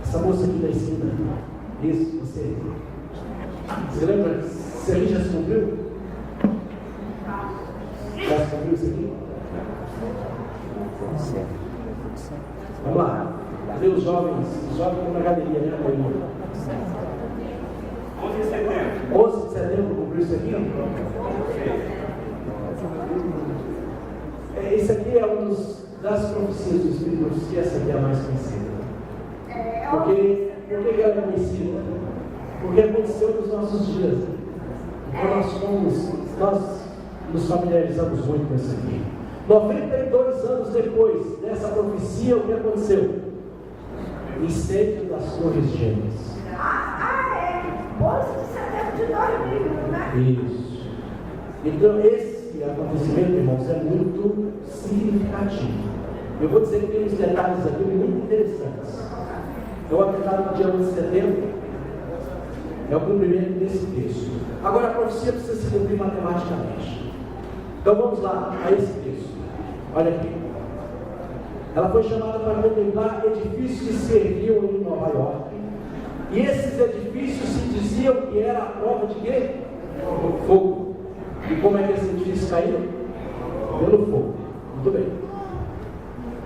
Essa moça aqui da esquina, isso, você. Você lembra? Você ali já se cumpriu? Já se cumpriu isso aqui? Vamos lá. Cadê os jovens? Os jovens estão na galeria, né? 11 de setembro. 11 de setembro cumpriu isso aqui? Esse aqui é um das profecias do Espírito, profecia, essa aqui é a mais conhecida. Por que ela é conhecida? Porque aconteceu nos nossos dias. Então nós nos familiarizamos muito com isso aqui. 92 anos depois dessa profecia, o que aconteceu? Incêndio das Torres Gêmeas. É. 11 de setembro de 2001, né? Isso. Então esse acontecimento, irmãos, é muito significativo. Eu vou dizer que tem uns detalhes aqui muito interessantes. Eu acredito no dia 11 de setembro é o cumprimento desse texto. Agora a profecia precisa se cumprir matematicamente. Então vamos lá a esse texto. Olha aqui. Ela foi chamada para contemplar edifícios que se erguiam em Nova York. E esses edifícios se diziam que era a prova de quê? Fogo. E como é que esses edifícios caíram? Pelo fogo. Muito bem.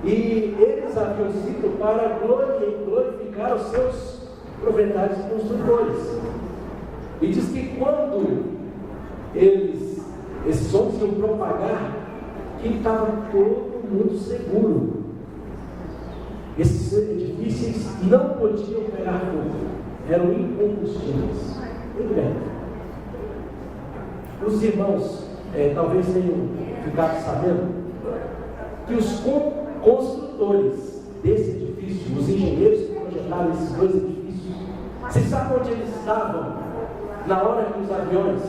E eles haviam sido para glorificar os seus proprietários e construtores. E diz que quando esses homens iam propagar, que estava todo mundo seguro. Esses edifícios não podiam pegar fogo, eram incombustíveis. Muito bem. Os irmãos talvez tenham ficado sabendo que os construtores desse edifício, os engenheiros que projetaram esses dois edifícios, vocês sabem onde eles estavam na hora que os aviões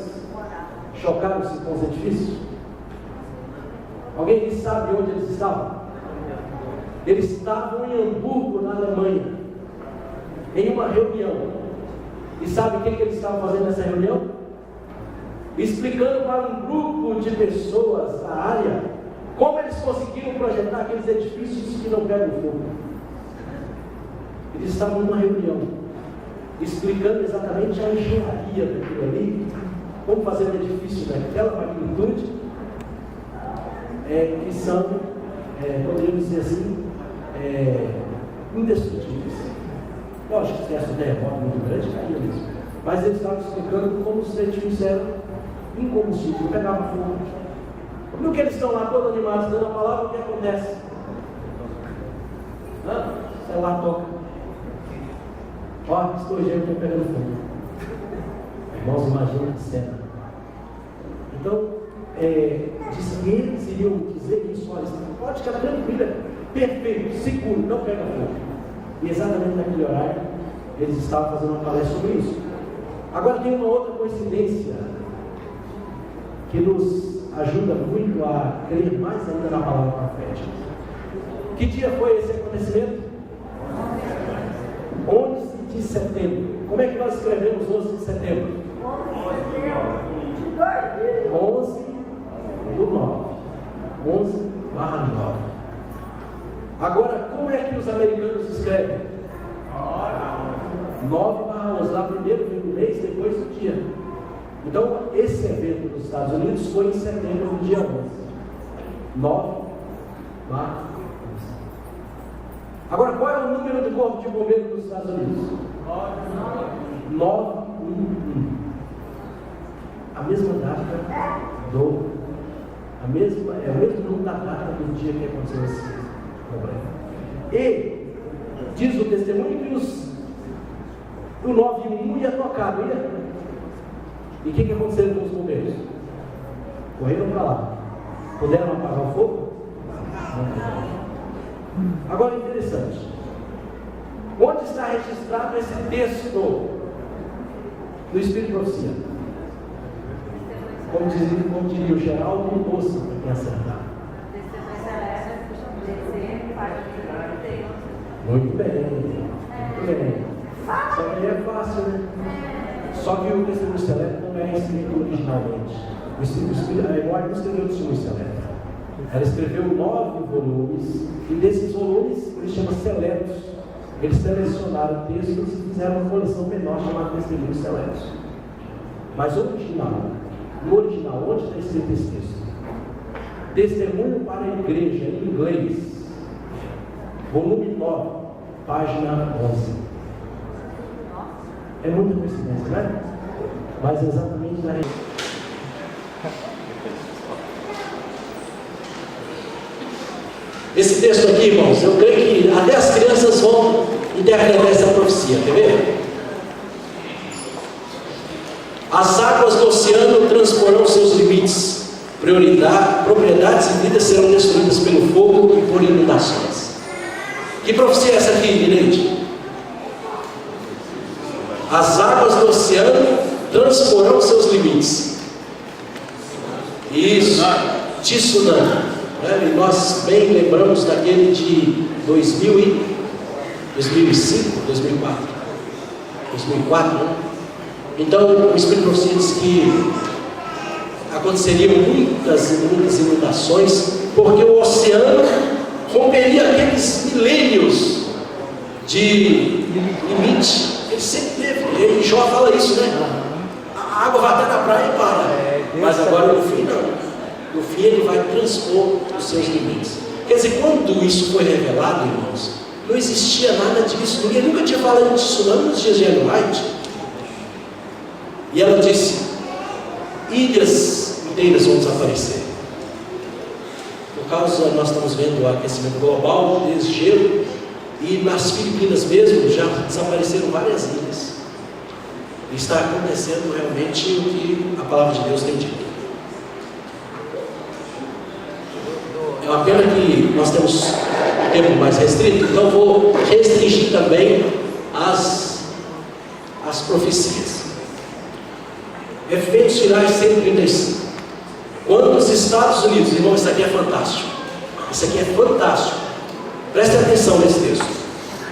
chocaram-se com os edifícios? Alguém sabe onde eles estavam? Eles estavam em Hamburgo, na Alemanha, em uma reunião. E sabe o que eles estavam fazendo nessa reunião? Explicando para um grupo de pessoas da área como eles conseguiram projetar aqueles edifícios que não pegam fogo. Eles estavam numa reunião, explicando exatamente a engenharia daquilo ali, como fazer um edifício daquela magnitude, que são, poderíamos dizer assim, indestrutíveis. Lógico que se tivesse um terremoto muito grande, caía mesmo. Mas eles estavam explicando como os edifícios eram incombustíveis, não pegavam fogo. No que eles estão lá todos animados dando a palavra, o que acontece? lá toca. Ó, estojei, estou pegando fogo. Irmãos, imagina a cena. Então, disse que eles iriam dizer isso, olha, pode ficar tranquila, perfeito, seguro, não pega fogo. E exatamente naquele horário, eles estavam fazendo uma palestra sobre isso. Agora tem uma outra coincidência que nos ajuda muito a crer mais ainda na palavra profética. Que dia foi esse acontecimento? 11 de setembro. Como é que nós escrevemos 11 de setembro? 11 do 9. 11/9. Agora, como é que os americanos escrevem? 9/11. Lá primeiro vem o mês, depois o dia. Então, esse evento nos Estados Unidos foi em setembro, no dia 11. 9/11. Agora, qual é o número do corpo de bombeiro dos Estados Unidos? 911. A mesma data é o mesmo número da data do dia que aconteceu esse problema. E diz o testemunho que o 911 ia tocar, não ia? E o que aconteceu com os bombeiros? Correram para lá. Puderam apagar o fogo? Não puderam. Agora, interessante. Onde está registrado esse texto do Espírito de Profecia? Como diria o Geraldo, um doce para quem acertar. Muito bem. Só que é fácil, né? Só que o testemunho seleto não é escrito originalmente. O Espírito não escreveu o testemunho seleto. Ela escreveu 9 volumes, e desses volumes eles chamam seletos. Eles selecionaram textos e fizeram uma coleção menor chamada Testemunhos Seletos. Mas no original, onde está escrito esse texto? Testemunho para a Igreja, em inglês, volume 9, página 11. É muita coincidência, né? Mas exatamente na Esse texto aqui, irmãos, eu creio que até as crianças vão interpretar essa profecia, quer ver? As águas do oceano transporão seus limites, propriedades e vidas serão destruídas pelo fogo e por inundações. Que profecia é essa aqui, Mineide? As águas do oceano transporão seus limites. Isso, tsunami. E nós bem lembramos daquele de 2005, 2004, né? Então o Espírito Profecia diz que aconteceriam muitas inundações, porque o oceano romperia aqueles milênios de limite. Ele sempre teve, e Jó fala isso, né? A água vai até na praia e para, mas agora no fim não. No fim ele vai transpor os seus limites. Quer dizer, quando isso foi revelado, irmãos, não existia nada disso. Ninguém nunca tinha falado de tsunami nos dias de Ellen White. E ela disse: ilhas inteiras vão desaparecer. Por causa, nós estamos vendo o aquecimento global, desgelo, e nas Filipinas mesmo já desapareceram várias ilhas. E está acontecendo realmente o que a palavra de Deus tem dito. É uma pena que nós temos tempo mais restrito, então vou restringir também as profecias. Efeitos finais 135. Quando os Estados Unidos, irmão, isso aqui é fantástico. Isso aqui é fantástico. Preste atenção nesse texto.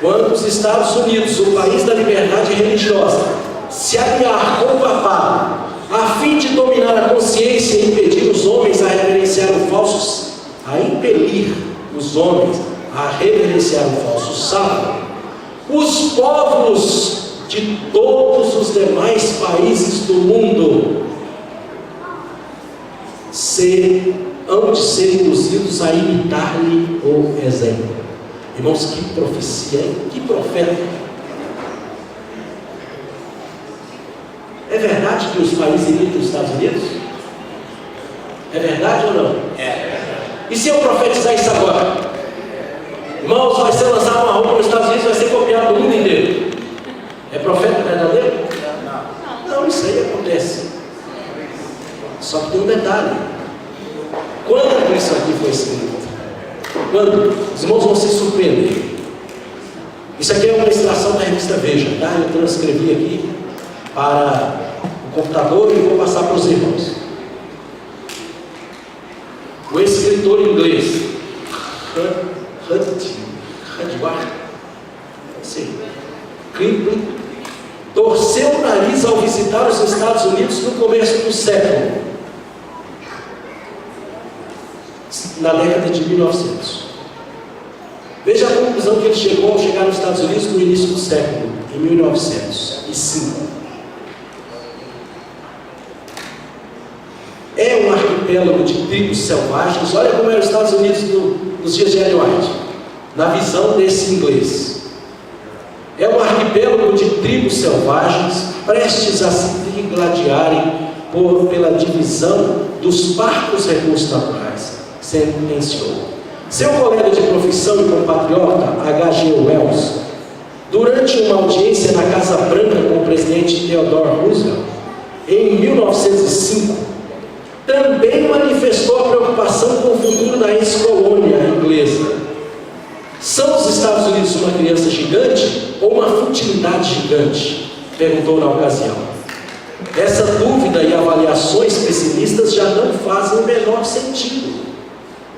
Quando os Estados Unidos, o país da liberdade religiosa, se alinhar com o papado, a fim de dominar a consciência e impedir os homens a reverenciar o falso, a impelir os homens a reverenciar o falso sábado, os povos de todos os demais países do mundo hão de ser induzidos a imitar-lhe o exemplo. Irmãos, que profecia, hein? Que profeta! É verdade que os países imitam os Estados Unidos? É verdade ou não? É. E se eu profetizar isso agora? Irmãos, vai ser lançada uma roupa nos Estados Unidos, vai ser copiada no mundo inteiro. É profeta verdadeiro? Não, isso aí acontece. Só que tem um detalhe. Quando isso aqui foi escrito? Quando? Os irmãos vão se surpreender. Isso aqui é uma extração da revista Veja, tá? Eu transcrevi aqui para o computador e vou passar para os irmãos. O escritor inglês Kipling torceu o nariz ao visitar os Estados Unidos no começo do século, na década de 1900. Veja a conclusão que ele chegou ao chegar nos Estados Unidos no início do século, em 1905. É um arquipélago de tribos selvagens. Olha como eram os Estados Unidos nos dias de Ellen White, na visão desse inglês. É um arquipélago de tribos selvagens, prestes a se digladiarem pela divisão dos parcos recursos naturais, sentenciou seu colega de profissão e compatriota, H.G. Wells, durante uma audiência na Casa Branca com o presidente Theodore Roosevelt, em 1905, também manifestou a preocupação com o futuro da ex-colônia inglesa. São os Estados Unidos uma criança gigante ou uma futilidade gigante? Perguntou na ocasião. Essa dúvida e avaliações pessimistas já não fazem o menor sentido.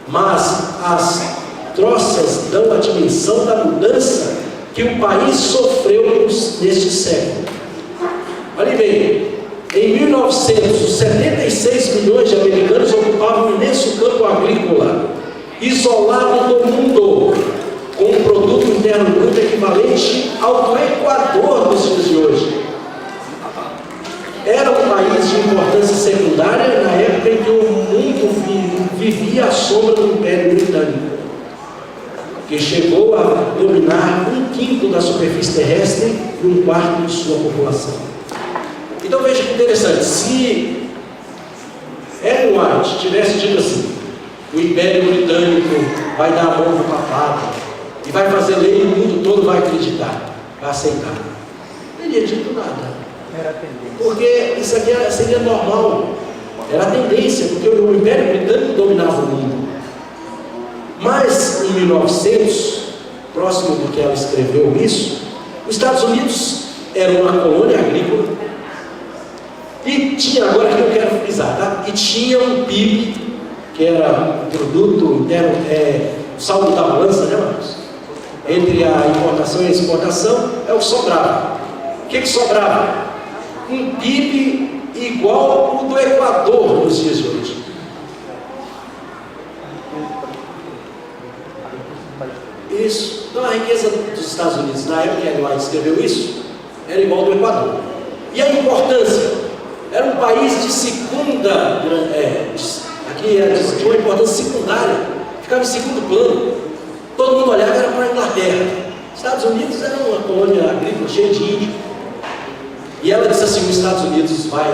Mas as troças dão a dimensão da mudança que o país sofreu neste século. Olha bem, em 1900, 76 milhões de americanos ocupavam um imenso campo agrícola, isolado do mundo, com um produto interno bruto equivalente ao do Equador dos dias de hoje. Era um país de importância secundária na época em que o mundo vivia à sombra do Império Britânico, que chegou a dominar 1/5 da superfície terrestre e 1/4 de sua população. Então veja que interessante, se Ellen White tivesse dito assim, o Império Britânico vai dar a mão no papado e vai fazer lei e o mundo todo vai acreditar, vai aceitar, não teria dito nada. Era a tendência. Porque isso aqui seria normal, era a tendência, porque o Império Britânico dominava o mundo. Mas em 1900, próximo do que ela escreveu isso, os Estados Unidos era uma colônia agrícola e tinha, agora que eu quero frisar, tá? E tinha um PIB, que era o produto interno, o saldo da balança, né, Marcos? Entre a importação e a exportação, é o que sobrava. O que sobrava? Um PIB igual ao do Equador nos dias de hoje. Isso. Então a riqueza dos Estados Unidos, na época que Ellen White escreveu isso, era igual ao do Equador. E a importância? Era um país de segunda, aqui era de uma importância secundária, ficava em segundo plano. Todo mundo olhava, era para a Inglaterra. Estados Unidos era uma colônia agrícola cheia de índio. E ela disse assim: os Estados Unidos vai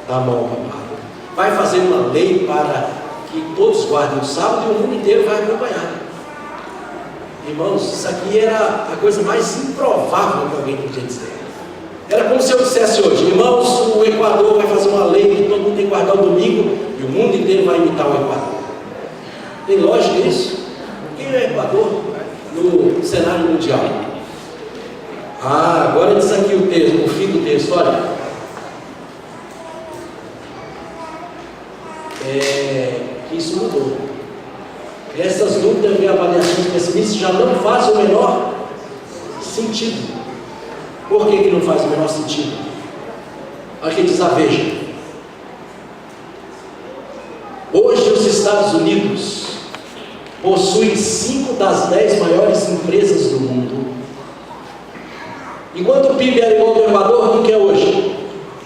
dar a mão ao papado, vai fazer uma lei para que todos guardem o sábado e o mundo inteiro vai acompanhar. Irmãos, isso aqui era a coisa mais improvável que alguém podia dizer. Era como se eu dissesse hoje: irmãos, o Equador vai fazer uma lei que todo mundo tem que guardar o domingo e o mundo inteiro vai imitar o Equador. Tem lógica isso? Quem é o Equador no cenário mundial? Agora diz aqui o texto, o fim do texto, olha. Que isso mudou. Essas dúvidas e avaliações pessimistas já não fazem o menor sentido. Por que não faz o menor sentido? Aqui diz a Veja. Hoje os Estados Unidos possuem 5 das 10 maiores empresas do mundo. Enquanto o PIB era igual ao do Equador, o que é hoje?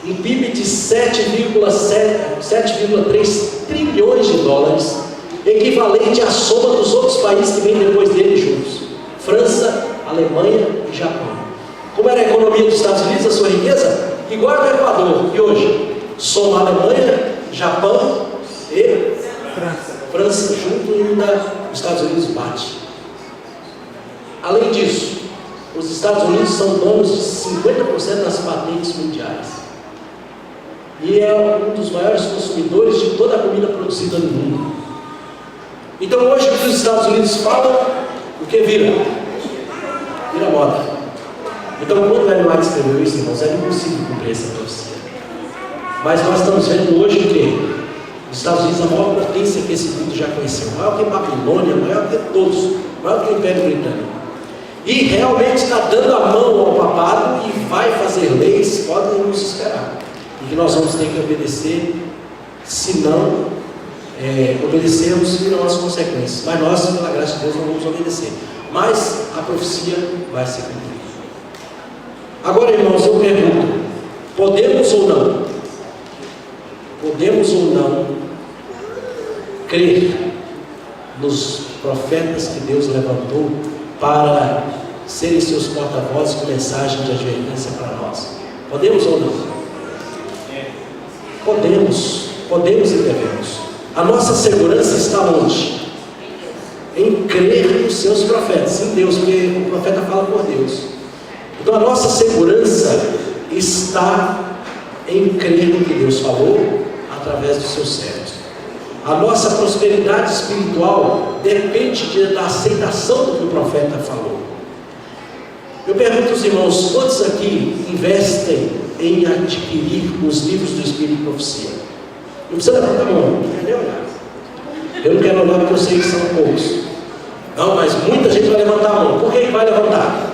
Um PIB de 7,3 trilhões de dólares, equivalente à soma dos outros países que vêm depois dele juntos: França, Alemanha e Japão. Como era a economia dos Estados Unidos, a sua riqueza? Igual ao Equador. E hoje? Soma Alemanha, Japão e França junto, e ainda os Estados Unidos bate. Além disso, os Estados Unidos são donos de 50% das patentes mundiais. E é um dos maiores consumidores de toda a comida produzida no mundo. Então hoje o que os Estados Unidos falam, o que vira? Vira moda. Então quando o Ellen White escreveu isso, irmãos, era impossível cumprir essa profecia. Mas nós estamos vendo hoje o quê? Os Estados Unidos é a maior potência que esse mundo já conheceu. Maior que a Babilônia, maior que todos, maior que o Império Britânico. E realmente está dando a mão ao papado e vai fazer leis, podem nos esperar. E que nós vamos ter que obedecer, se não obedecermos, virão as consequências. Mas nós, pela graça de Deus, não vamos obedecer. Mas a profecia vai ser cumprida. Agora, irmãos, eu pergunto: podemos ou não? Podemos ou não crer nos profetas que Deus levantou para serem seus porta-vozes com mensagem de advertência para nós? Podemos ou não? Podemos e devemos. A nossa segurança está onde? Em crer nos seus profetas, em Deus, porque o profeta fala por Deus. Então a nossa segurança está em crer no que Deus falou através dos seus servos. A nossa prosperidade espiritual depende da aceitação do que o profeta falou. Eu pergunto aos irmãos: quantos aqui investem em adquirir os livros do Espírito de Profecia? Não precisa levantar a mão, não quero nem olhar. Eu não quero olhar porque eu sei que são poucos. Não, mas muita gente vai levantar a mão. Por que vai levantar?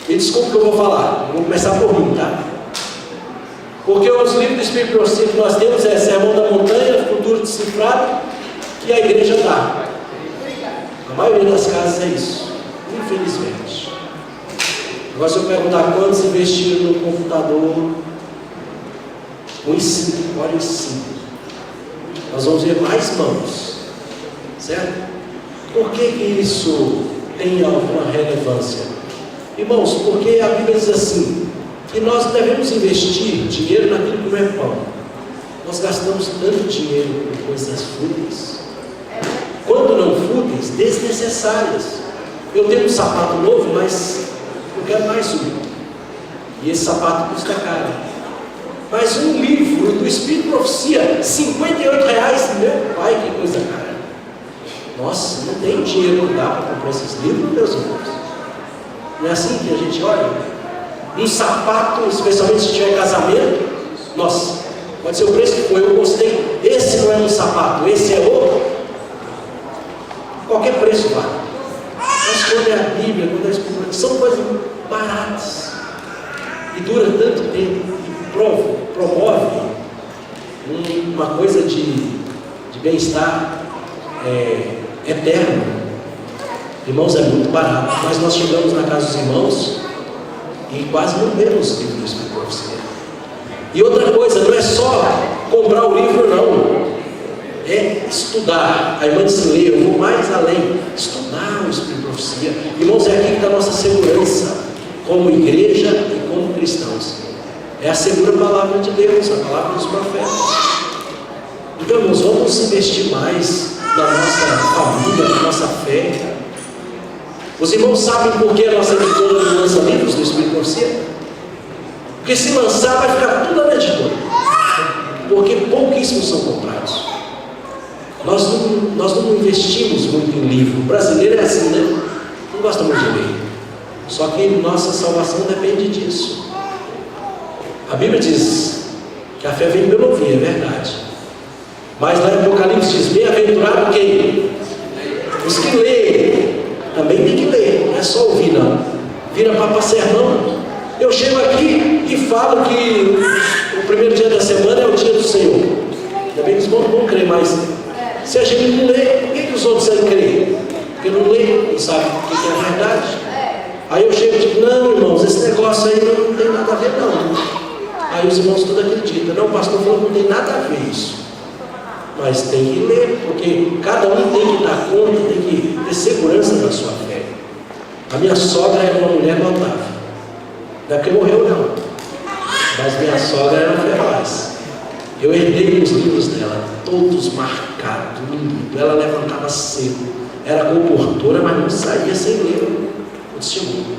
E desculpa o que eu vou falar, eu vou começar por mim, tá? Porque os livros do Espírito de Profecia que nós temos é Sermão da Montanha, Futuro Decifrado, que a igreja dá. A maioria das casas é isso, infelizmente. Agora, se eu perguntar quantos investiram no computador, uns 5, olha os 5. Nós vamos ver mais mãos, certo? Por que isso tem alguma relevância? Irmãos, porque a Bíblia diz assim, que nós devemos investir dinheiro naquilo que não é pão. Nós gastamos tanto dinheiro com coisas fúteis, quando não fúteis, desnecessárias. Eu tenho um sapato novo, mas eu quero mais um, e esse sapato custa caro. Mas um livro do Espírito de Profecia, R$ 58, meu pai, que coisa cara. Nossa, não tem dinheiro que dá para comprar esses livros, meus irmãos. Não é assim que a gente olha? Um sapato, especialmente se tiver casamento, nossa, pode ser o preço que for, eu gostei. Esse não é um sapato, esse é outro. Qualquer preço vale. Mas quando é a Bíblia, quando é a Escritura, são coisas baratas e dura tanto tempo e promove uma coisa de bem-estar eterno. Irmãos, é muito barato. Mas nós chegamos na casa dos irmãos e quase não vemos o livro do Espírito de Profecia. E outra coisa, não é só comprar o livro, não. É estudar. A irmã disse ler, eu vou mais além. Estudar o Espírito de Profecia. Irmãos, é aqui que está a nossa segurança, como igreja e como cristãos. É a segura palavra de Deus, a palavra dos profetas. Então, irmãos, vamos investir mais na nossa família, na nossa fé. Os irmãos sabem por que a nossa editora não lança livros do Espírito de Profecia? Porque se lançar vai ficar tudo na editora. Porque pouquíssimos são comprados. Nós não investimos muito em livro. O brasileiro é assim, né? Não gosta muito de ler. Só que nossa salvação depende disso. A Bíblia diz que a fé vem pelo ouvir, é verdade. Mas lá em Apocalipse diz: bem-aventurado quem? Os que leem. Também tem que ler, não é só ouvir, não. Vira para sermão. Eu chego aqui e falo que o primeiro dia da semana é o dia do Senhor. Ainda bem que os irmãos não vão crer, mas se a gente não lê, por que os outros devem crer? Porque não lê, não sabe o que é a verdade. Aí eu chego e digo: não, irmãos, esse negócio aí não tem nada a ver, não. Aí os irmãos todos acreditam. Não, o pastor falou que não tem nada a ver isso. Mas tem que ler, porque cada um tem que dar conta, tem que ter segurança da sua fé. A minha sogra era uma mulher notável. Não é porque morreu, não. Mas minha sogra era feroz. Eu herdei os livros dela, todos marcados, lindo. Ela levantava cedo. Era comportora, mas não saía sem ler. testemunho.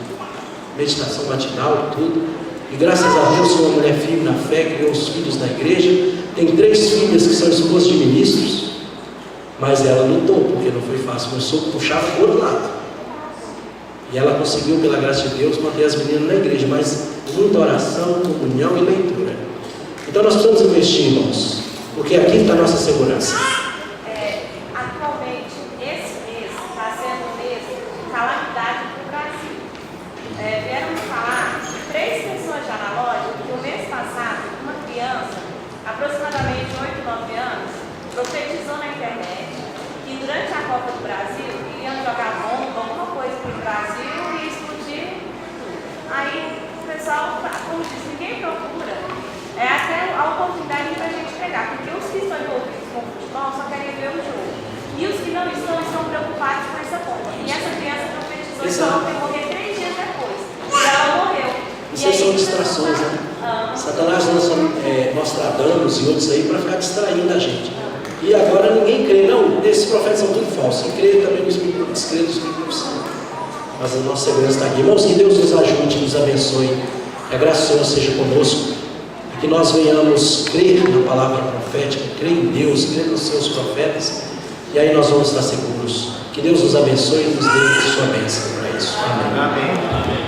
Meditação matinal, tudo. E graças a Deus sou uma mulher firme na fé, criou os filhos na igreja. Tem 3 filhas que são esposas de ministros. Mas ela lutou, porque não foi fácil. Meu sogro puxava do outro lado. E ela conseguiu, pela graça de Deus, manter as meninas na igreja. Mas muita oração, comunhão e leitura. Então nós precisamos investir, irmãos. Porque aqui está a nossa segurança. Atualmente, esse mês está sendo um mês de calamidade para o Brasil. Vieram me falar 3 pessoas já na loja que o mês passado, uma criança, aproximadamente 8, 9 anos, profetizou na internet que durante a Copa do Brasil iriam jogar bomba, alguma coisa para o Brasil e explodir tudo. Aí o pessoal, como diz, ninguém procura. É até a oportunidade para a gente pegar, porque os que estão envolvidos com o futebol só querem ver o jogo. E os que não estão preocupados com essa bomba. E essa criança profetizou que ela vai morrer 3 dias depois. E ela morreu. Vocês são distrações, né? Satanás lança Nostradamus e outros aí para ficar distraindo a gente. E agora ninguém crê, não, esses profetas são tudo falsos. E crê também no Espírito, descrê no Espírito Santo. Mas a nossa segurança está aqui. Irmãos, que Deus nos ajude, nos abençoe. Que a graça do Senhor seja conosco. Que nós venhamos crer na palavra profética, crer em Deus, crer nos seus profetas, e aí nós vamos estar seguros. Que Deus nos abençoe e nos dê sua bênção para isso. Amém. Amém.